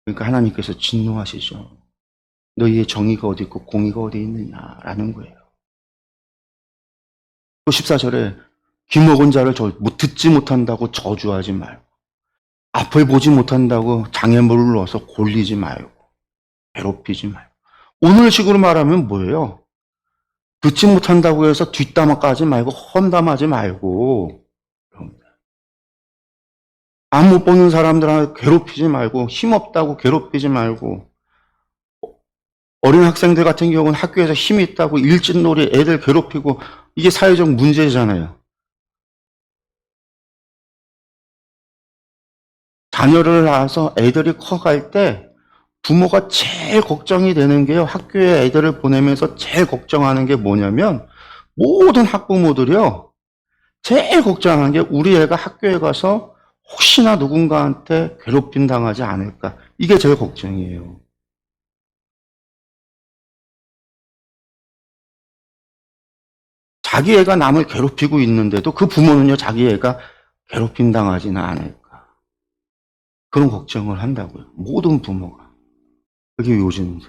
그러니까 하나님께서 진노하시죠. 너희의 정의가 어디 있고 공의가 어디 있느냐라는 거예요. 또 14절에 귀 먹은 자를 듣지 못한다고 저주하지 말고 앞을 보지 못한다고 장애물을 넣어서 골리지 말고 괴롭히지 말고. 오늘식으로 말하면 뭐예요? 듣지 못한다고 해서 뒷담화 까지 말고 험담하지 말고 안 못 보는 사람들한테 괴롭히지 말고 힘없다고 괴롭히지 말고 어린 학생들 같은 경우는 학교에서 힘이 있다고 일진놀이 애들 괴롭히고 이게 사회적 문제잖아요. 자녀를 낳아서 애들이 커갈 때 부모가 제일 걱정이 되는 게요. 학교에 애들을 보내면서 제일 걱정하는 게 뭐냐면 모든 학부모들이요. 제일 걱정하는 게 우리 애가 학교에 가서 혹시나 누군가한테 괴롭힘 당하지 않을까. 이게 제일 걱정이에요. 자기 애가 남을 괴롭히고 있는데도 그 부모는요. 자기 애가 괴롭힘 당하지는 않을까. 그런 걱정을 한다고요. 모든 부모가. 그게 요즘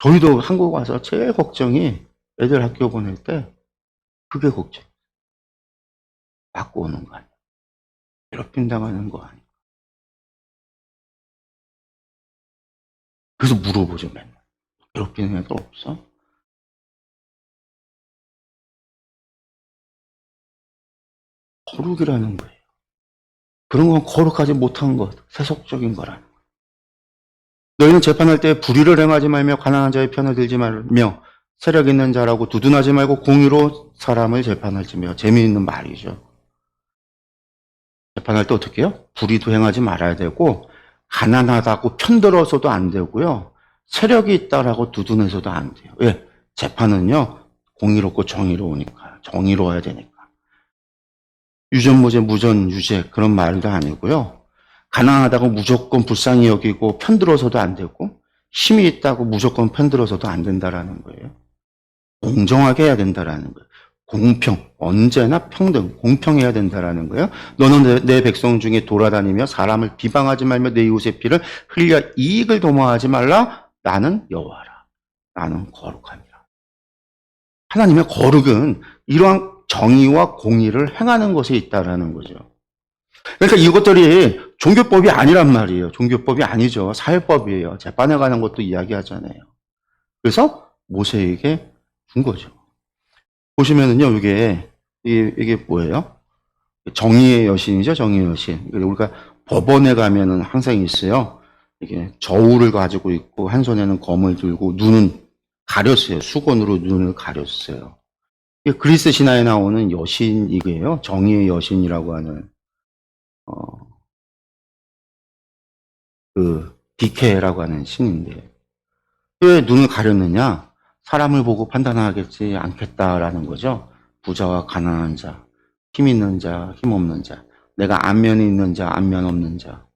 저희도 한국 와서 제일 걱정이 애들 학교 보낼 때 그게 걱정. 맞고 오는 거 아니야. 괴롭힘 당하는 거 아니야. 그래서 물어보죠, 맨날. 괴롭히는 애들 없어? 거룩이라는 거예요. 그런 건 거룩하지 못한 것, 세속적인 거라는 거예요. 너희는 재판할 때 불의를 행하지 말며 가난한 자의 편을 들지 말며 세력 있는 자라고 두둔하지 말고 공의로 사람을 재판할지며. 재미있는 말이죠. 재판할 때 어떻게 해요? 불의도 행하지 말아야 되고 가난하다고 편들어서도 안 되고요. 세력이 있다라고 두둔해서도 안 돼요. 왜? 재판은요. 공의롭고 정의로우니까. 정의로워야 되니까. 유전무죄, 무전유죄 그런 말도 아니고요. 가난하다고 무조건 불쌍히 여기고 편들어서도 안 되고 힘이 있다고 무조건 편들어서도 안 된다라는 거예요. 공정하게 해야 된다라는 거예요. 공평, 언제나 평등, 공평해야 된다라는 거예요. 너는 내 백성 중에 돌아다니며 사람을 비방하지 말며 내 이웃의 피를 흘려 이익을 도모하지 말라. 나는 여호와라. 나는 거룩함이라. 하나님의 거룩은 이러한 정의와 공의를 행하는 것에 있다라는 거죠. 그러니까 이것들이 종교법이 아니란 말이에요. 종교법이 아니죠. 사회법이에요. 재판에 관한 것도 이야기하잖아요. 그래서 모세에게 준 거죠. 보시면은요, 이게 뭐예요? 정의의 여신이죠, 정의의 여신. 우리가 법원에 가면은 항상 있어요. 이게 저울을 가지고 있고, 한 손에는 검을 들고, 눈은 가렸어요. 수건으로 눈을 가렸어요. 이게 그리스 신화에 나오는 여신 이게요. 정의의 여신이라고 하는, 디케라고 하는 신인데, 왜 눈을 가렸느냐? 사람을 보고 판단하겠지 않겠다라는 거죠. 부자와 가난한 자, 힘 있는 자, 힘 없는 자, 내가 안면이 있는 자, 안면 없는 자.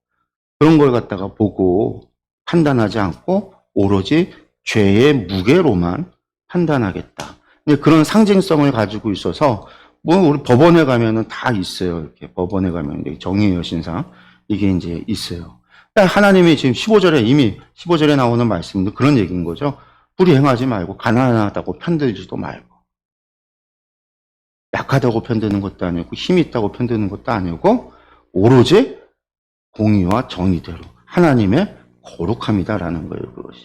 그런 걸 갖다가 보고 판단하지 않고 오로지 죄의 무게로만 판단하겠다. 그런 상징성을 가지고 있어서 뭐 우리 법원에 가면은 다 있어요. 이렇게 법원에 가면 정의의 여신상 이게 이제 있어요. 하나님이 지금 15절에 이미 15절에 나오는 말씀도 그런 얘기인 거죠. 불의 행하지 말고 가난하다고 편들지도 말고 약하다고 편드는 것도 아니고 힘이 있다고 편드는 것도 아니고 오로지 공의와 정의대로 하나님의 거룩함이다라는 거예요, 그것이.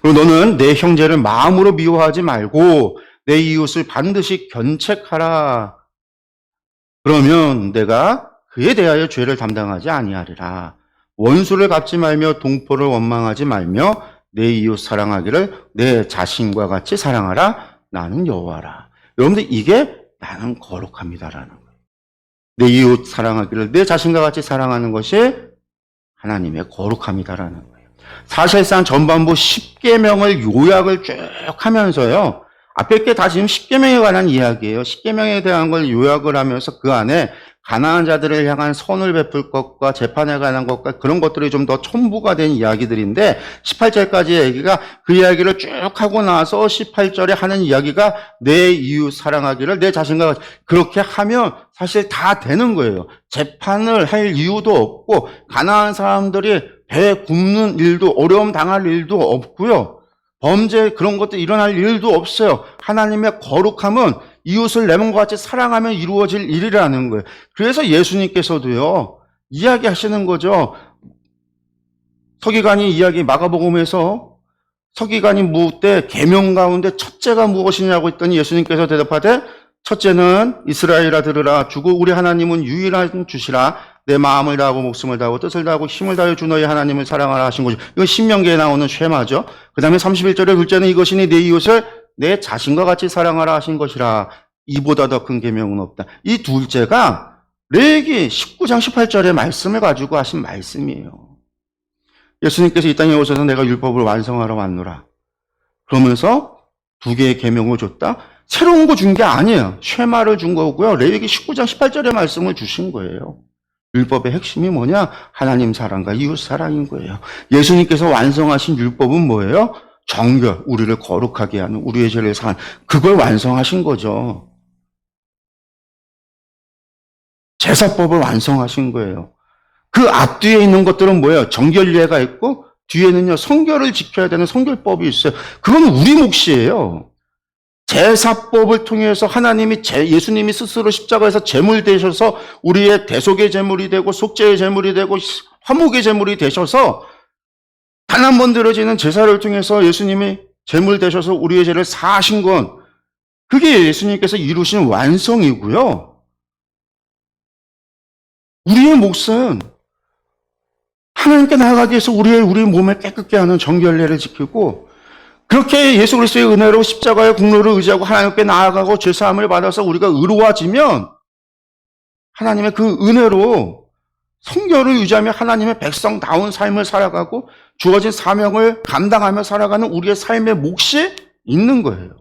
그리고 너는 내 형제를 마음으로 미워하지 말고 내 이웃을 반드시 견책하라. 그러면 내가 그에 대하여 죄를 담당하지 아니하리라. 원수를 갚지 말며 동포를 원망하지 말며 내 이웃 사랑하기를 내 자신과 같이 사랑하라. 나는 여호와라. 여러분들 이게 나는 거룩합니다라는 거예요. 내 이웃 사랑하기를 내 자신과 같이 사랑하는 것이 하나님의 거룩함이다라는 거예요. 사실상 전반부 10계명을 요약을 쭉 하면서요. 앞에 게 다 지금 10계명에 관한 이야기예요. 10계명에 대한 걸 요약을 하면서 그 안에 가난한 자들을 향한 선을 베풀 것과 재판에 관한 것과 그런 것들이 좀 더 첨부가 된 이야기들인데 18절까지의 얘기가 그 이야기를 쭉 하고 나서 18절에 하는 이야기가 내 이웃 사랑하기를 내 자신과 그렇게 하면 사실 다 되는 거예요. 재판을 할 이유도 없고 가난한 사람들이 배 굽는 일도 어려움 당할 일도 없고요. 범죄 그런 것도 일어날 일도 없어요. 하나님의 거룩함은 이웃을 내 몸과 같이 사랑하면 이루어질 일이라는 거예요. 그래서 예수님께서도요, 이야기하시는 거죠. 서기관이 이야기 마가복음에서 서기관이 묻되 계명 가운데 첫째가 무엇이냐고 했더니 예수님께서 대답하되 첫째는 이스라엘아 들으라 주고 우리 하나님은 유일한 주시라 내 마음을 다하고 목숨을 다하고 뜻을 다하고 힘을 다하여 주 너희 하나님을 사랑하라 하신 거죠. 이건 신명기에 나오는 쉐마죠. 그 다음에 31절에 둘째는 이것이니 내 이웃을 내 자신과 같이 사랑하라 하신 것이라. 이보다 더 큰 계명은 없다. 이 둘째가 레위기 19장 18절의 말씀을 가지고 하신 말씀이에요. 예수님께서 이 땅에 오셔서 내가 율법을 완성하러 왔노라. 그러면서 두 개의 계명을 줬다. 새로운 거 준 게 아니에요. 쉐마를 준 거고요. 레위기 19장 18절의 말씀을 주신 거예요. 율법의 핵심이 뭐냐? 하나님 사랑과 이웃 사랑인 거예요. 예수님께서 완성하신 율법은 뭐예요? 정결, 우리를 거룩하게 하는, 우리의 죄를 사한, 그걸 완성하신 거죠. 제사법을 완성하신 거예요. 그 앞뒤에 있는 것들은 뭐예요? 정결례가 있고 뒤에는요 성결을 지켜야 되는 성결법이 있어요. 그건 우리 몫이에요. 제사법을 통해서 하나님이 예수님이 스스로 십자가에서 제물 되셔서 우리의 대속의 제물이 되고 속죄의 제물이 되고 화목의 제물이 되셔서 단 한 번 드려지는 제사를 통해서 예수님이 제물 되셔서 우리의 죄를 사하신 건 그게 예수님께서 이루신 완성이고요. 우리의 몫은 하나님께 나아가기 위해서 우리 몸을 깨끗게 하는 정결례를 지키고 그렇게 예수 그리스도의 은혜로 십자가의 공로를 의지하고 하나님께 나아가고 죄사함을 받아서 우리가 의로워지면 하나님의 그 은혜로 성결을 유지하며 하나님의 백성다운 삶을 살아가고 주어진 사명을 감당하며 살아가는 우리의 삶의 몫이 있는 거예요.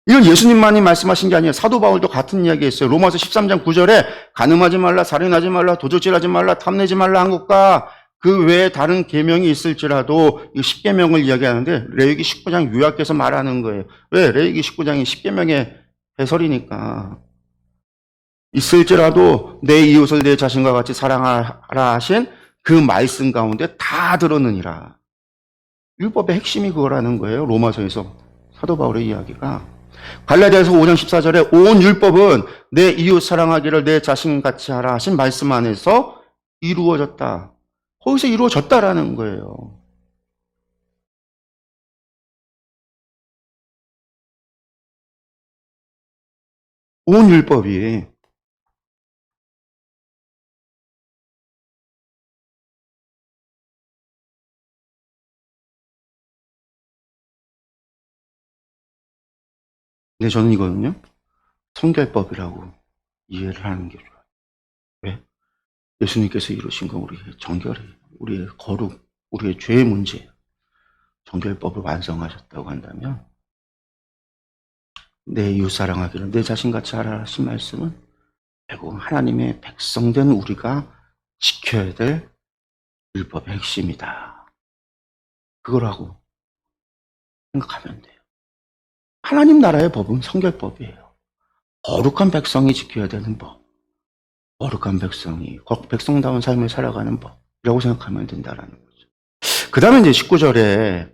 이건 예수님만이 말씀하신 게 아니에요. 사도 바울도 같은 이야기 했어요. 로마서 13장 9절에 간음하지 말라, 살인하지 말라, 도적질하지 말라, 탐내지 말라 한 것과 그 외에 다른 계명이 있을지라도 이 10계명을 이야기하는데 레위기 19장 요약해서 말하는 거예요. 왜? 레위기 19장이 10계명의 해설이니까. 있을지라도 내 이웃을 내 자신과 같이 사랑하라 하신 그 말씀 가운데 다 들었느니라. 율법의 핵심이 그거라는 거예요. 로마서에서 사도 바울의 이야기가. 갈라디아서 5장 14절에 온 율법은 내 이웃 사랑하기를 내 자신같이 하라 하신 말씀 안에서 이루어졌다. 거기서 이루어졌다라는 거예요. 온 율법이. 근데 저는 이거는요, 성결법이라고 이해를 하는 게 좋아요. 왜? 예수님께서 이루신 건 우리의 정결이에요. 우리의 거룩, 우리의 죄의 문제예요. 정결법을 완성하셨다고 한다면 내 이웃 사랑하기를 내 자신같이 하라 하신 말씀은 결국 하나님의 백성된 우리가 지켜야 될 율법의 핵심이다. 그거라고 생각하면 돼요. 하나님 나라의 법은 성결법이에요. 거룩한 백성이 지켜야 되는 법. 거룩한 백성이 백성다운 삶을 살아가는 법이라고 생각하면 된다라는 거죠. 그 다음에 이제 19절에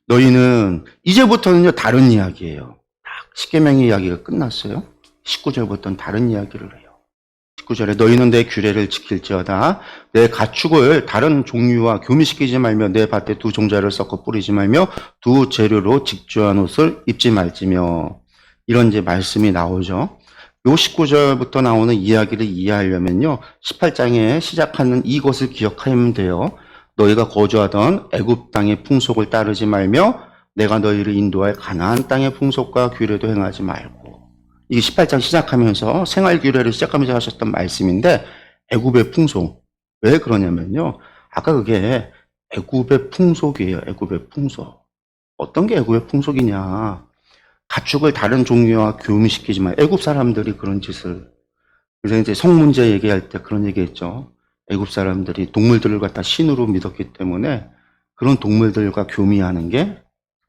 너희는 이제부터는요 다른 이야기예요. 딱 십계명의 이야기가 끝났어요. 19절부터는 다른 이야기를 해요. 19절에 너희는 내 규례를 지킬지어다. 내 가축을 다른 종류와 교미시키지 말며 내 밭에 두 종자를 섞어 뿌리지 말며 두 재료로 직조한 옷을 입지 말지며. 이런 이제 말씀이 나오죠. 요 19절부터 나오는 이야기를 이해하려면요. 18장에 시작하는 이것을 기억하면 돼요. 너희가 거주하던 애굽 땅의 풍속을 따르지 말며 내가 너희를 인도할 가나안 땅의 풍속과 규례도 행하지 말고. 이게 18장 시작하면서 생활 규례를 시작하면서 하셨던 말씀인데 애굽의 풍속. 왜 그러냐면요. 아까 그게 애굽의 풍속이에요. 애굽의 풍속. 어떤 게 애굽의 풍속이냐. 가축을 다른 종류와 교미시키지만 애굽 사람들이 그런 짓을. 그래서 이제 성문제 얘기할 때 그런 얘기했죠. 애굽 사람들이 동물들을 갖다 신으로 믿었기 때문에 그런 동물들과 교미하는 게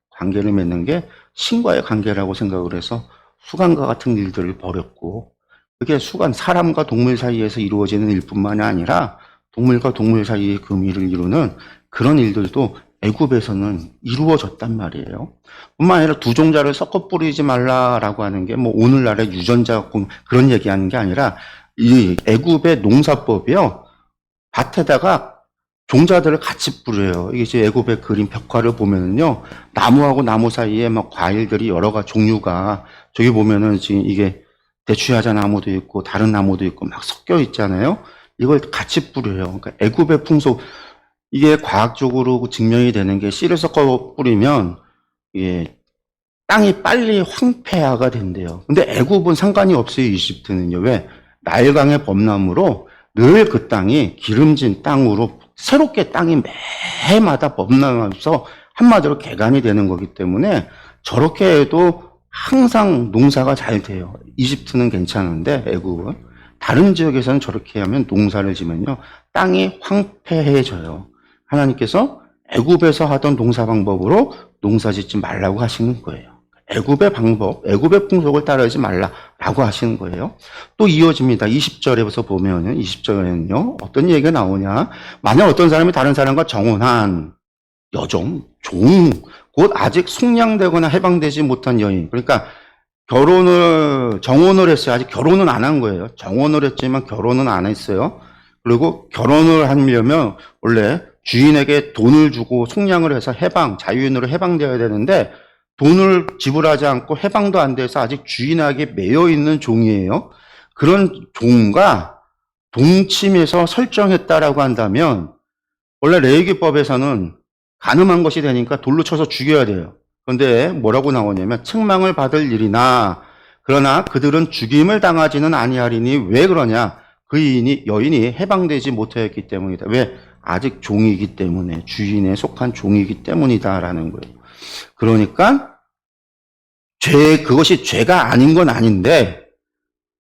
관계를 맺는 게 신과의 관계라고 생각을 해서 수간과 같은 일들을 벌였고 그게 수간 사람과 동물 사이에서 이루어지는 일뿐만이 아니라 동물과 동물 사이의 교미를 이루는 그런 일들도 애굽에서는 이루어졌단 말이에요. 뿐만 아니라 두 종자를 섞어 뿌리지 말라라고 하는 게 뭐 오늘날의 유전자 그런 얘기하는 게 아니라 이 애굽의 농사법이요. 밭에다가 종자들을 같이 뿌려요. 이게 이제 애굽의 그림 벽화를 보면은요, 나무하고 나무 사이에 막 과일들이 여러 가지 종류가, 저기 보면은 지금 이게 대추야자 나무도 있고, 다른 나무도 있고, 막 섞여 있잖아요. 이걸 같이 뿌려요. 그러니까 애굽의 풍속, 이게 과학적으로 증명이 되는 게 씨를 섞어 뿌리면, 이게 땅이 빨리 황폐화가 된대요. 근데 애굽은 상관이 없어요, 이집트는요. 왜? 나일강의 범람으로 늘 그 땅이 기름진 땅으로 새롭게 땅이 매해마다 범람하면서 한마디로 개간이 되는 거기 때문에 저렇게 해도 항상 농사가 잘 돼요. 이집트는 괜찮은데 애굽은 다른 지역에서는 저렇게 하면 농사를 지면요 땅이 황폐해져요. 하나님께서 애굽에서 하던 농사 방법으로 농사 짓지 말라고 하시는 거예요. 애굽의 방법, 애굽의 풍속을 따르지 말라라고 하시는 거예요. 또 이어집니다. 20절에서 보면은 20절에는요. 어떤 얘기가 나오냐? 만약 어떤 사람이 다른 사람과 정혼한 여종, 종, 곧 아직 속량되거나 해방되지 못한 여인. 그러니까 정혼을 했어요. 아직 결혼은 안 한 거예요. 정혼을 했지만 결혼은 안 했어요. 그리고 결혼을 하려면 원래 주인에게 돈을 주고 속량을 해서 자유인으로 해방되어야 되는데 돈을 지불하지 않고 해방도 안 돼서 아직 주인에게 매여 있는 종이에요. 그런 종과 동침해서 설정했다라고 한다면 원래 레위기법에서는 간음한 것이 되니까 돌로 쳐서 죽여야 돼요. 그런데 뭐라고 나오냐면 책망을 받을 일이나 그러나 그들은 죽임을 당하지는 아니하리니 왜 그러냐? 그 여인이 해방되지 못하였기 때문이다. 왜? 아직 종이기 때문에 주인에 속한 종이기 때문이다라는 거예요. 그러니까 그것이 죄가 아닌 건 아닌데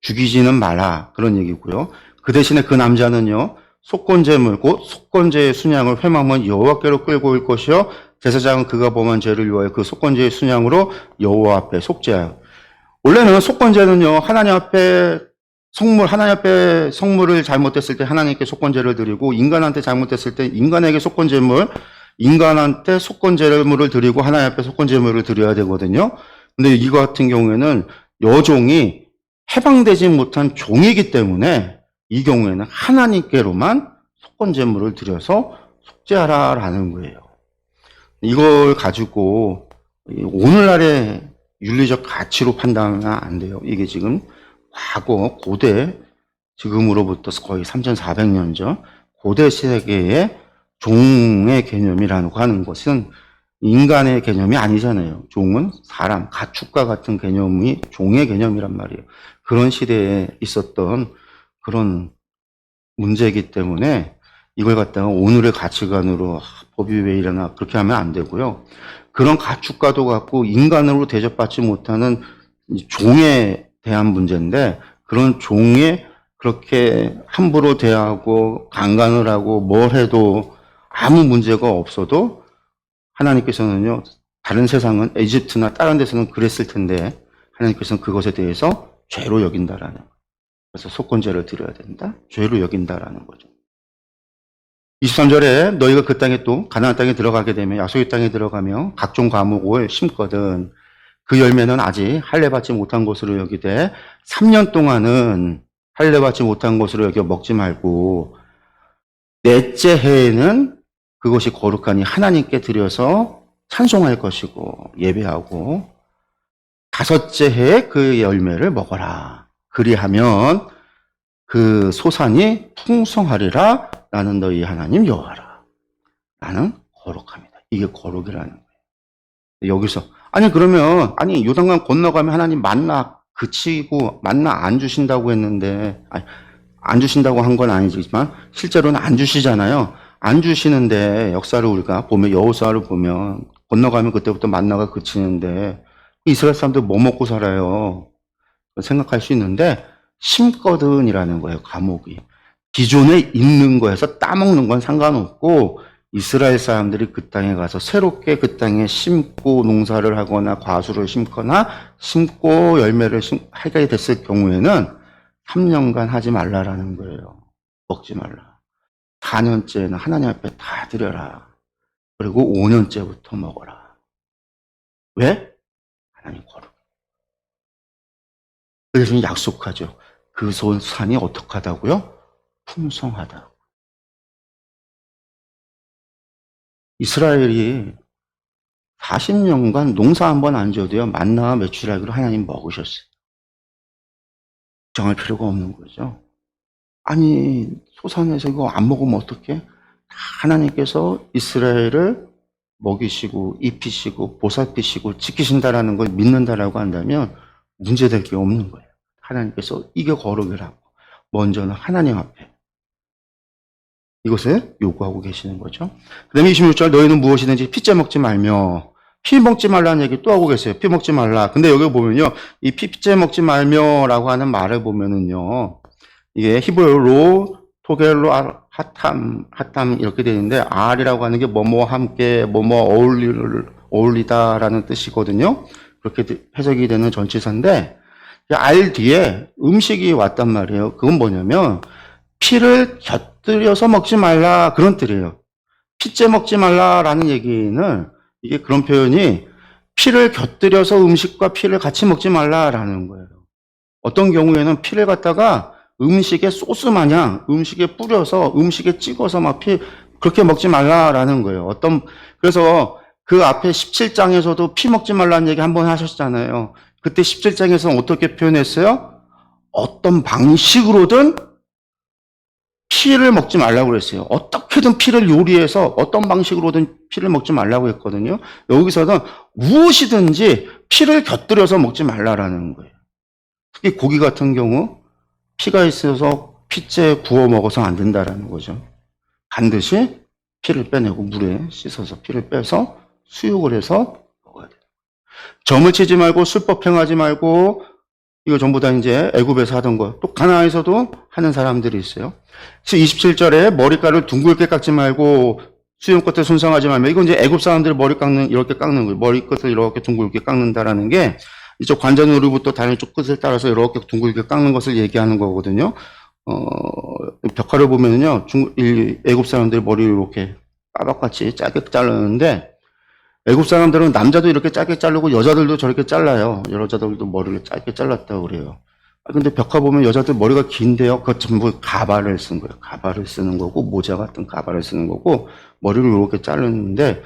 죽이지는 마라 그런 얘기고요. 그 대신에 그 남자는요 속건제물 곧 속건제의 순양을 회망문 여호와께로 끌고 올 것이요 제사장은 그가 범한 죄를 위하여 그 속건제의 순양으로 여호와 앞에 속죄하여. 원래는 속건제는요 하나님 앞에 성물을 잘못했을 때 하나님께 속건제를 드리고 인간한테 잘못했을 때 인간에게 인간한테 속건제물을 드리고 하나님 앞에 속건제물을 드려야 되거든요. 근데 이거 같은 경우에는 여종이 해방되지 못한 종이기 때문에 이 경우에는 하나님께로만 속건제물을 드려서 속죄하라라는 거예요. 이걸 가지고 오늘날의 윤리적 가치로 판단은 안 돼요. 이게 지금 과거 고대 지금으로부터 거의 3,400년 전 고대 세계의 종의 개념이라고 하는 것은 인간의 개념이 아니잖아요. 종은 사람, 가축과 같은 개념이 종의 개념이란 말이에요. 그런 시대에 있었던 그런 문제이기 때문에 이걸 갖다가 오늘의 가치관으로 법이 왜 이러나 그렇게 하면 안 되고요. 그런 가축과도 같고 인간으로 대접받지 못하는 종에 대한 문제인데 그런 종에 그렇게 함부로 대하고 강간을 하고 뭘 해도 아무 문제가 없어도 하나님께서는요, 다른 세상은 이집트나 다른 데서는 그랬을 텐데 하나님께서는 그것에 대해서 죄로 여긴다라는 거예요. 그래서 속건제를 드려야 된다. 죄로 여긴다라는 거죠. 23절에 너희가 그 땅에 또 가나안 땅에 들어가게 되면 약속의 땅에 들어가며 각종 과목을 심거든 그 열매는 아직 할례 받지 못한 것으로 여기되 3년 동안은 할례받지 못한 것으로 여겨 먹지 말고 넷째 해에는 그것이 거룩하니 하나님께 드려서 찬송할 것이고 예배하고 다섯째 해에 그 열매를 먹어라. 그리하면 그 소산이 풍성하리라. 나는 너희 하나님 여호와라. 나는 거룩합니다. 이게 거룩이라는 거예요. 여기서 그러면 요단강 건너가면 하나님 만나 그치고 만나 안 주신다고 했는데 안 주신다고 한 건 아니지만 실제로는 안 주시잖아요. 안 주시는데 역사를 우리가 보면 여호수아를 보면 건너가면 그때부터 만나가 그치는데 이스라엘 사람들 뭐 먹고 살아요? 생각할 수 있는데 심거든이라는 거예요. 과목이. 기존에 있는 거에서 따먹는 건 상관없고 이스라엘 사람들이 그 땅에 가서 새롭게 그 땅에 심고 농사를 하거나 과수를 심거나 심고 열매를 하게 됐을 경우에는 3년간 하지 말라라는 거예요. 먹지 말라. 4년째는 하나님 앞에 다 드려라. 그리고 5년째부터 먹어라. 왜? 하나님 거룩. 그래서 약속하죠. 그 산이 어떻게 하다고요? 풍성하다. 이스라엘이 40년간 농사 한 번 안 지어도요, 만나와 메추라기로 하나님 먹으셨어요. 정할 필요가 없는 거죠. 소산에서 이거 안 먹으면 어떡해? 하나님께서 이스라엘을 먹이시고, 입히시고, 보살피시고, 지키신다라는 걸 믿는다라고 한다면 문제될 게 없는 거예요. 하나님께서 이게 거룩이라고. 먼저는 하나님 앞에 이것을 요구하고 계시는 거죠. 그 다음에 26절 너희는 무엇이든지 피째 먹지 말며 피 먹지 말라는 얘기 또 하고 계세요. 피 먹지 말라. 근데 여기 보면요. 이 피째 먹지 말며라고 하는 말을 보면은요. 이게 히브리어로 토겔로 하탐 이렇게 되어 있는데 R이라고 하는 게 뭐뭐 함께 뭐뭐 어울리다라는 뜻이거든요. 그렇게 해석이 되는 전치사인데 R 뒤에 음식이 왔단 말이에요. 그건 뭐냐면 피를 곁들여서 먹지 말라 그런 뜻이에요. 피째 먹지 말라라는 얘기는 이게 그런 표현이 피를 곁들여서 음식과 피를 같이 먹지 말라라는 거예요. 어떤 경우에는 피를 갖다가 음식에 소스 마냥 음식에 뿌려서 음식에 찍어서 막 그렇게 먹지 말라라는 거예요. 그래서 그 앞에 17장에서도 피 먹지 말라는 얘기 한번 하셨잖아요. 그때 17장에서는 어떻게 표현했어요? 어떤 방식으로든 피를 먹지 말라고 그랬어요. 어떻게든 피를 요리해서 어떤 방식으로든 피를 먹지 말라고 했거든요. 여기서는 무엇이든지 피를 곁들여서 먹지 말라라는 거예요. 특히 고기 같은 경우 피가 있어서 피째 구워 먹어서 안 된다라는 거죠. 반드시 피를 빼내고 물에 씻어서 피를 빼서 수육을 해서 먹어야 돼요. 점을 치지 말고 술법 행하지 말고 이거 전부 다 이제 애굽에서 하던 거. 또 가나안에서도 하는 사람들이 있어요. 27절에 머리카락을 둥글게 깎지 말고 수염 끝을 손상하지 말며 이건 이제 애굽 사람들 머리 깎는 이렇게 깎는 거예요. 머리 끝을 이렇게 둥글게 깎는다라는 게 이쪽 관자놀이부터 다른 쪽 끝을 따라서 이렇게 둥글게 깎는 것을 얘기하는 거거든요. 벽화를 보면은요, 애굽 사람들 머리를 이렇게 빠박같이 짧게 자르는데 애굽 사람들은 남자도 이렇게 짧게 자르고 여자들도 저렇게 잘라요. 여자들도 머리를 짧게 잘랐다고 그래요. 근데 벽화 보면 여자들 머리가 긴데요. 그거 전부 가발을 쓴 거예요. 가발을 쓰는 거고 모자 같은 가발을 쓰는 거고 머리를 이렇게 자르는데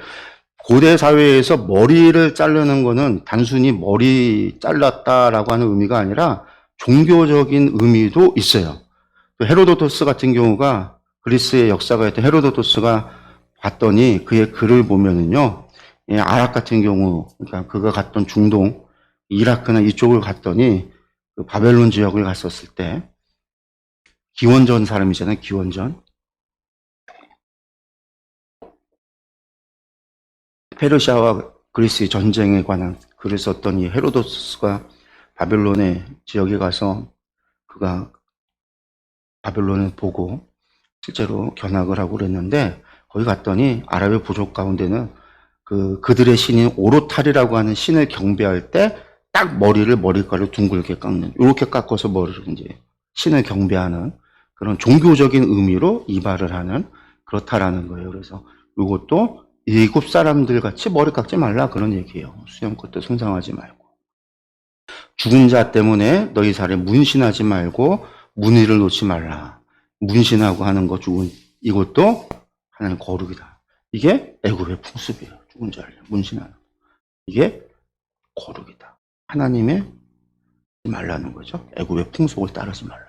고대 사회에서 머리를 자르는 거는 단순히 머리 잘랐다라고 하는 의미가 아니라 종교적인 의미도 있어요. 헤로도토스 같은 경우가 그리스의 역사가 있던 헤로도토스가 봤더니 그의 글을 보면은요. 아랍 같은 경우, 그러니까 그가 갔던 중동, 이라크나 이쪽을 갔더니 그 바벨론 지역을 갔었을 때 기원전 사람이잖아요. 기원전. 페르시아와 그리스의 전쟁에 관한 글을 썼던 이 헤로도스가 바벨론의 지역에 가서 그가 바벨론을 보고 실제로 견학을 하고 그랬는데 거기 갔더니 아랍의 부족 가운데는 그들의 신인 오로탈이라고 하는 신을 경배할 때 딱 머리카락을 둥글게 깎는, 이렇게 깎아서 머리를 이제 신을 경배하는 그런 종교적인 의미로 이발을 하는 그렇다라는 거예요. 그래서 이것도 애굽 사람들 같이 머리 깎지 말라 그런 얘기예요. 수염 끝도 손상하지 말고. 죽은 자 때문에 너희 살에 문신하지 말고 문의를 놓지 말라. 문신하고 하는 것 죽은 이것도 하나님 거룩이다. 이게 애굽의 풍습이에요. 죽은 자를 문신하는 거. 이게 거룩이다. 하나님의 말라는 거죠. 애굽의 풍속을 따르지 말라.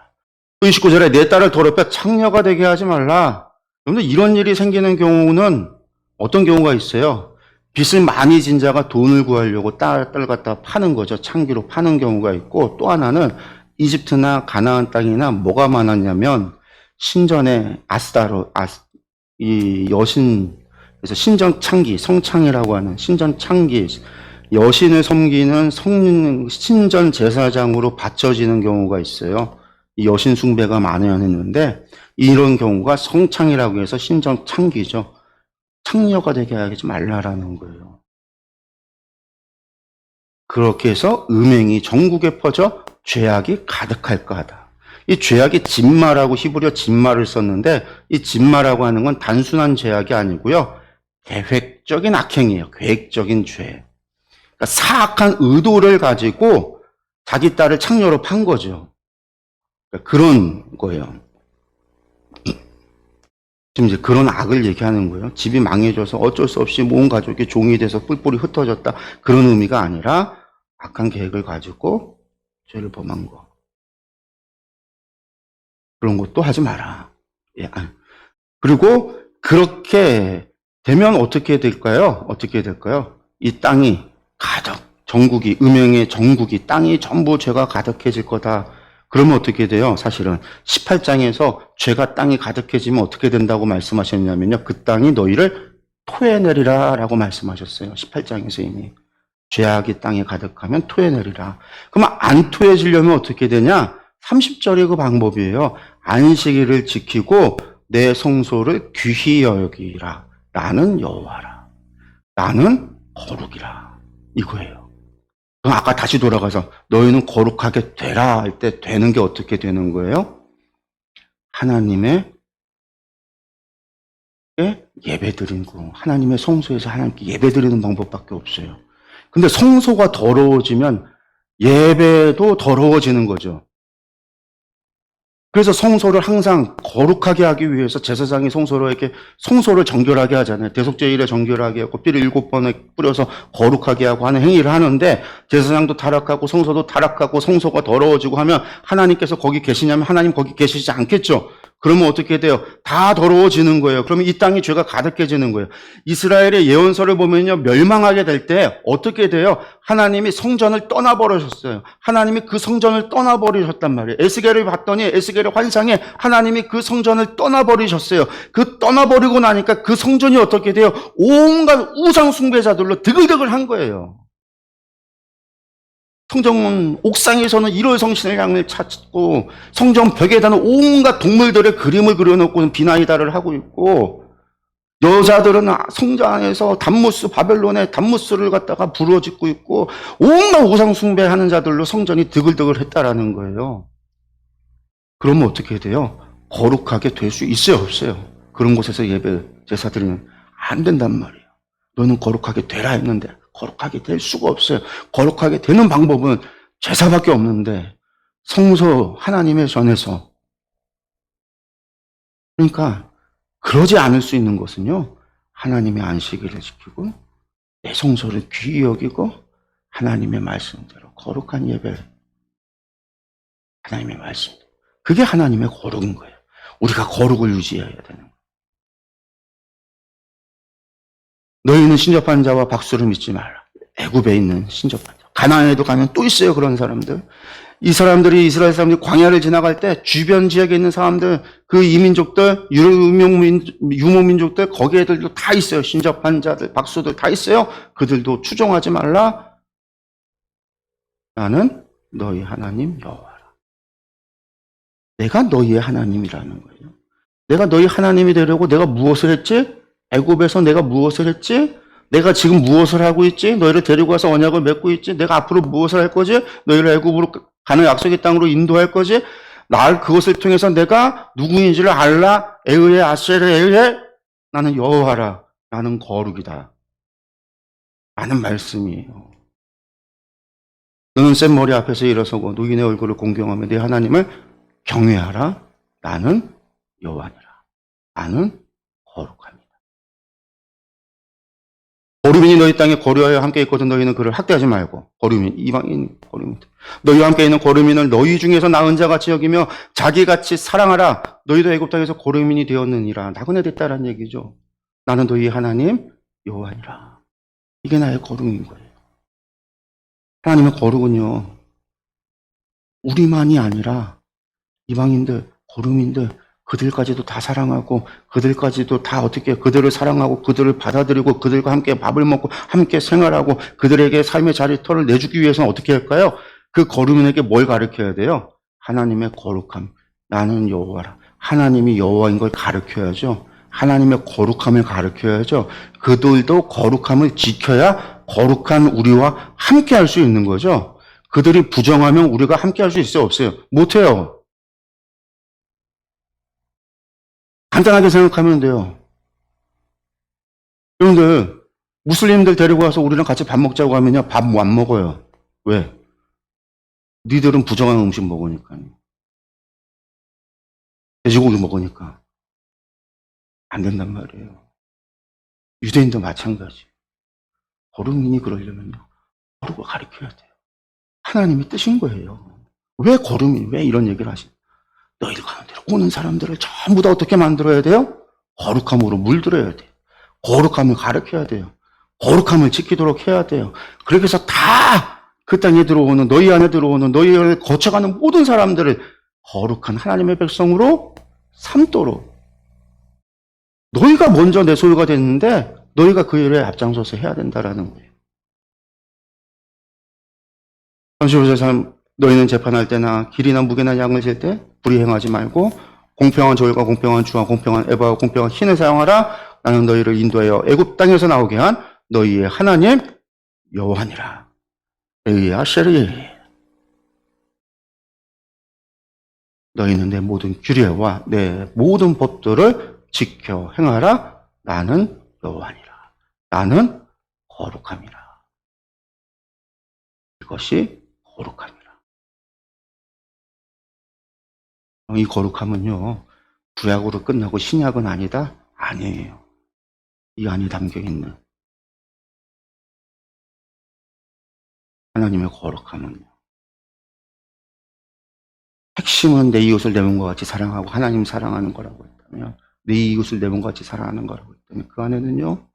29절에 내 딸을 더럽혀 창녀가 되게 하지 말라. 그런데 이런 일이 생기는 경우는 어떤 경우가 있어요? 빚을 많이 진 자가 돈을 구하려고 딸 갖다 파는 거죠. 창기로 파는 경우가 있고, 또 하나는 이집트나 가나안 땅이나 뭐가 많았냐면 신전에 이 여신, 그래서 신전 창기, 성창이라고 하는 신전 창기, 여신을 섬기는 신전 제사장으로 바쳐지는 경우가 있어요. 이 여신 숭배가 만연했는데 이런 경우가 성창이라고 해서 신전 창기죠. 창녀가 되게 하지 말라라는 거예요. 그렇게 해서 음행이 전국에 퍼져 죄악이 가득할까 하다. 이 죄악이 진마라고 히브리어 진마를 썼는데 이 진마라고 하는 건 단순한 죄악이 아니고요. 계획적인 악행이에요. 계획적인 죄. 그러니까 사악한 의도를 가지고 자기 딸을 창녀로 판 거죠. 그러니까 그런 거예요. 지금 이제 그런 악을 얘기하는 거예요. 집이 망해져서 어쩔 수 없이 온 가족이 종이 돼서 뿔뿔이 흩어졌다. 그런 의미가 아니라 악한 계획을 가지고 죄를 범한 거. 그런 것도 하지 마라. 예. 그리고 그렇게 되면 어떻게 될까요? 어떻게 될까요? 이 땅이 가득, 전국이, 음행의 전국이, 땅이 전부 죄가 가득해질 거다. 그러면 어떻게 돼요? 사실은 18장에서 죄가 땅이 가득해지면 어떻게 된다고 말씀하셨냐면요. 그 땅이 너희를 토해내리라 라고 말씀하셨어요. 18장에서 이미. 죄악이 땅에 가득하면 토해내리라. 그럼 안 토해지려면 어떻게 되냐? 30절이 그 방법이에요. 안식일을 지키고 내 성소를 귀히 여기라. 나는 여호와라. 나는 거룩이라. 이거예요. 그럼 아까 다시 돌아가서 너희는 거룩하게 되라 할 때 되는 게 어떻게 되는 거예요? 하나님의 예배드리고 하나님의 성소에서 하나님께 예배드리는 방법밖에 없어요. 근데 성소가 더러워지면 예배도 더러워지는 거죠. 그래서 성소를 항상 거룩하게 하기 위해서 제사장이 성소를 정결하게 하잖아요. 대속죄일에 정결하게 하고 피를 7번에 뿌려서 거룩하게 하고 하는 행위를 하는데 제사장도 타락하고 성소도 타락하고 성소가 더러워지고 하면 하나님께서 거기 계시냐면 하나님 거기 계시지 않겠죠. 그러면 어떻게 돼요? 다 더러워지는 거예요. 그러면 이 땅이 죄가 가득해지는 거예요. 이스라엘의 예언서를 보면요. 멸망하게 될 때 어떻게 돼요? 하나님이 성전을 떠나버리셨어요. 하나님이 그 성전을 떠나버리셨단 말이에요. 에스겔을 봤더니 에스겔의 환상에 하나님이 그 성전을 떠나버리셨어요. 그 떠나버리고 나니까 그 성전이 어떻게 돼요? 온갖 우상 숭배자들로 드글드글한 거예요. 성전 옥상에서는 일월성신을 향을 찾고 성전 벽에다는 온갖 동물들의 그림을 그려놓고는 비나이다를 하고 있고 여자들은 성전 안에서 바벨론의 담무스를 갖다가 부러짓고 있고 온갖 우상 숭배하는 자들로 성전이 드글드글했다라는 거예요. 그러면 어떻게 돼요? 거룩하게 될 수 있어요, 없어요? 그런 곳에서 예배 제사 드리면 안 된단 말이에요. 너는 거룩하게 되라 했는데 거룩하게 될 수가 없어요. 거룩하게 되는 방법은 제사밖에 없는데 성소 하나님의 전에서 그러니까 그러지 않을 수 있는 것은요. 하나님의 안식일을 지키고 내 성소를 귀히 여기고 하나님의 말씀대로 거룩한 예배를 하나님의 말씀 그게 하나님의 거룩인 거예요. 우리가 거룩을 유지해야 되는 거예요. 너희는 신접한 자와 박수를 믿지 말라. 애굽에 있는 신접한 자. 가나안에도 가면 또 있어요. 그런 사람들. 이스라엘 사람들이 광야를 지나갈 때 주변 지역에 있는 사람들, 그 이민족들, 유목민족들, 거기 애들도 다 있어요. 신접한 자들, 박수들 다 있어요. 그들도 추종하지 말라. 나는 너희 하나님 여호와라. 내가 너희의 하나님이라는 거예요. 내가 너희 하나님이 되려고 내가 무엇을 했지? 애굽에서 내가 무엇을 했지? 내가 지금 무엇을 하고 있지? 너희를 데리고 와서 언약을 맺고 있지? 내가 앞으로 무엇을 할 거지? 너희를 애굽으로 가는 약속의 땅으로 인도할 거지? 그것을 통해서 내가 누구인지를 알라. 에흐에 아셀에 에흐에 나는 여호와라. 나는 거룩이다. 라는 말씀이에요. 너는 센 머리 앞에서 일어서고 누구의 얼굴을 공경하며 내 하나님을 경외하라. 나는 여호와니라. 나는 거룩합니다. 거류민이 너희 땅에 거류하여 함께 있거든 너희는 그를 학대하지 말고. 거류민, 이방인 거류민. 너희와 함께 있는 거류민을 너희 중에서 나은 자같이 여기며 자기같이 사랑하라. 너희도 애굽 땅에서 거류민이 되었느니라. 나그네 됐다라는 얘기죠. 나는 너희 하나님 여호와니라. 이게 나의 거룩인 거예요. 하나님의 거룩은요, 우리만이 아니라 이방인들, 거류민들, 그들까지도 다 사랑하고 그들까지도 다 어떻게 그들을 사랑하고 그들을 받아들이고 그들과 함께 밥을 먹고 함께 생활하고 그들에게 삶의 자리터를 내주기 위해서는 어떻게 할까요? 그 거류민에게 뭘 가르쳐야 돼요? 하나님의 거룩함. 나는 여호와라. 하나님이 여호와인 걸 가르쳐야죠. 하나님의 거룩함을 가르쳐야죠. 그들도 거룩함을 지켜야 거룩한 우리와 함께 할 수 있는 거죠. 그들이 부정하면 우리가 함께 할 수 있어요? 없어요? 못해요. 간단하게 생각하면 돼요. 여러분들, 무슬림들 데리고 와서 우리랑 같이 밥 먹자고 하면요, 밥 안 먹어요. 왜? 니들은 부정한 음식 먹으니까요. 돼지고기 먹으니까. 안 된단 말이에요. 유대인도 마찬가지. 거룩민이 그러려면요, 거룩을 가르쳐야 돼요. 하나님이 뜨신 거예요. 왜 거룩민, 왜 이런 얘기를 하시죠? 너희들 가운데로 오는 사람들을 전부 다 어떻게 만들어야 돼요? 거룩함으로 물들여야 돼요. 거룩함을 가르쳐야 돼요. 거룩함을 지키도록 해야 돼요. 그렇게 해서 다 그 땅에 들어오는, 너희 안에 들어오는, 너희를 거쳐가는 모든 사람들을 거룩한 하나님의 백성으로 삼도록. 너희가 먼저 내 소유가 됐는데 너희가 그 일에 앞장서서 해야 된다라는 거예요. 35절 너희는 재판할 때나 길이나 무게나 양을 잴 때 불의행하지 말고 공평한 저울과 공평한 주와 공평한 에바와 공평한 흰을 사용하라. 나는 너희를 인도하여 애굽 땅에서 나오게 한 너희의 하나님 여호와니라. 에이야 쉐리. 너희는 내 모든 규례와 내 모든 법들을 지켜 행하라. 나는 여호와니라. 나는 거룩함이라. 이것이 거룩함이라. 이 거룩함은요, 구약으로 끝나고 신약은 아니다? 아니에요. 이 안에 담겨있는 하나님의 거룩함은요, 핵심은 내 이웃을 내 몸과 같이 사랑하고 하나님 사랑하는 거라고 했다면, 내 이웃을 내 몸과 같이 사랑하는 거라고 했다면 그 안에는요,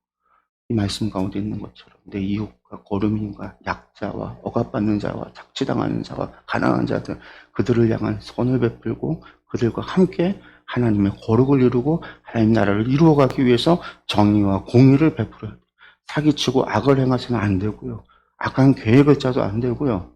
이 말씀 가운데 있는 것처럼 내 이웃과 거류민과 약자와 억압받는 자와 착취당하는 자와 가난한 자들, 그들을 향한 선을 베풀고 그들과 함께 하나님의 거룩을 이루고 하나님 나라를 이루어가기 위해서 정의와 공의를 베풀어야 돼요. 사기치고 악을 행하서는 안 되고요. 악한 계획을 짜도 안 되고요.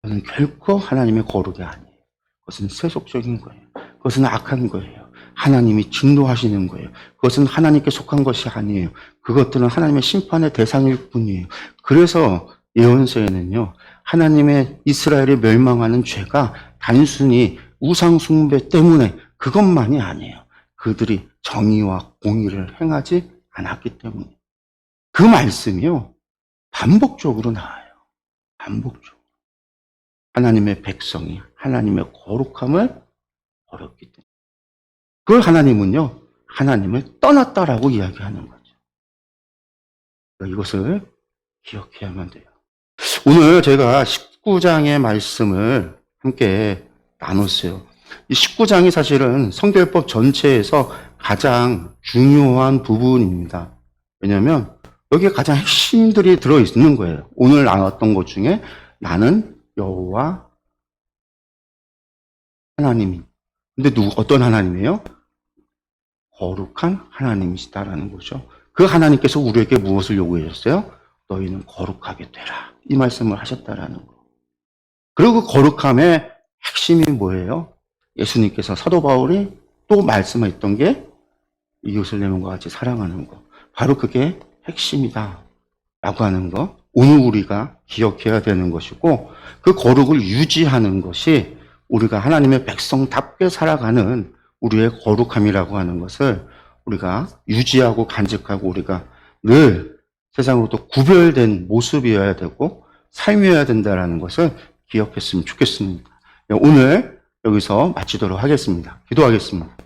그것은 결코 하나님의 거룩이 아니에요. 그것은 세속적인 거예요. 그것은 악한 거예요. 하나님이 진노하시는 거예요. 그것은 하나님께 속한 것이 아니에요. 그것들은 하나님의 심판의 대상일 뿐이에요. 그래서 예언서에는요, 하나님의 이스라엘이 멸망하는 죄가 단순히 우상 숭배 때문에 그것만이 아니에요. 그들이 정의와 공의를 행하지 않았기 때문에. 그 말씀이요, 반복적으로 나와요. 반복적으로. 하나님의 백성이 하나님의 거룩함을 어렵기 때문에. 그걸 하나님은요, 하나님을 떠났다라고 이야기하는 거죠. 이것을 기억해야만 돼요. 오늘 제가 19장의 말씀을 함께 나눴어요. 이 19장이 사실은 성결법 전체에서 가장 중요한 부분입니다. 왜냐하면 여기에 가장 핵심들이 들어있는 거예요. 오늘 나눴던 것 중에 나는 여호와 하나님이. 근데 어떤 하나님이에요? 거룩한 하나님이시다라는 거죠. 그 하나님께서 우리에게 무엇을 요구해 줬어요? 너희는 거룩하게 되라. 이 말씀을 하셨다라는 거. 그리고 그 거룩함의 핵심이 뭐예요? 예수님께서 사도 바울이 또 말씀했던 게 이웃을 내 몸과 같이 사랑하는 거. 바로 그게 핵심이다 라고 하는 거. 오늘 우리가 기억해야 되는 것이고, 그 거룩을 유지하는 것이 우리가 하나님의 백성답게 살아가는 우리의 거룩함이라고 하는 것을 우리가 유지하고 간직하고 우리가 늘 세상으로부터 구별된 모습이어야 되고 삶이어야 된다는 것을 기억했으면 좋겠습니다. 오늘 여기서 마치도록 하겠습니다. 기도하겠습니다.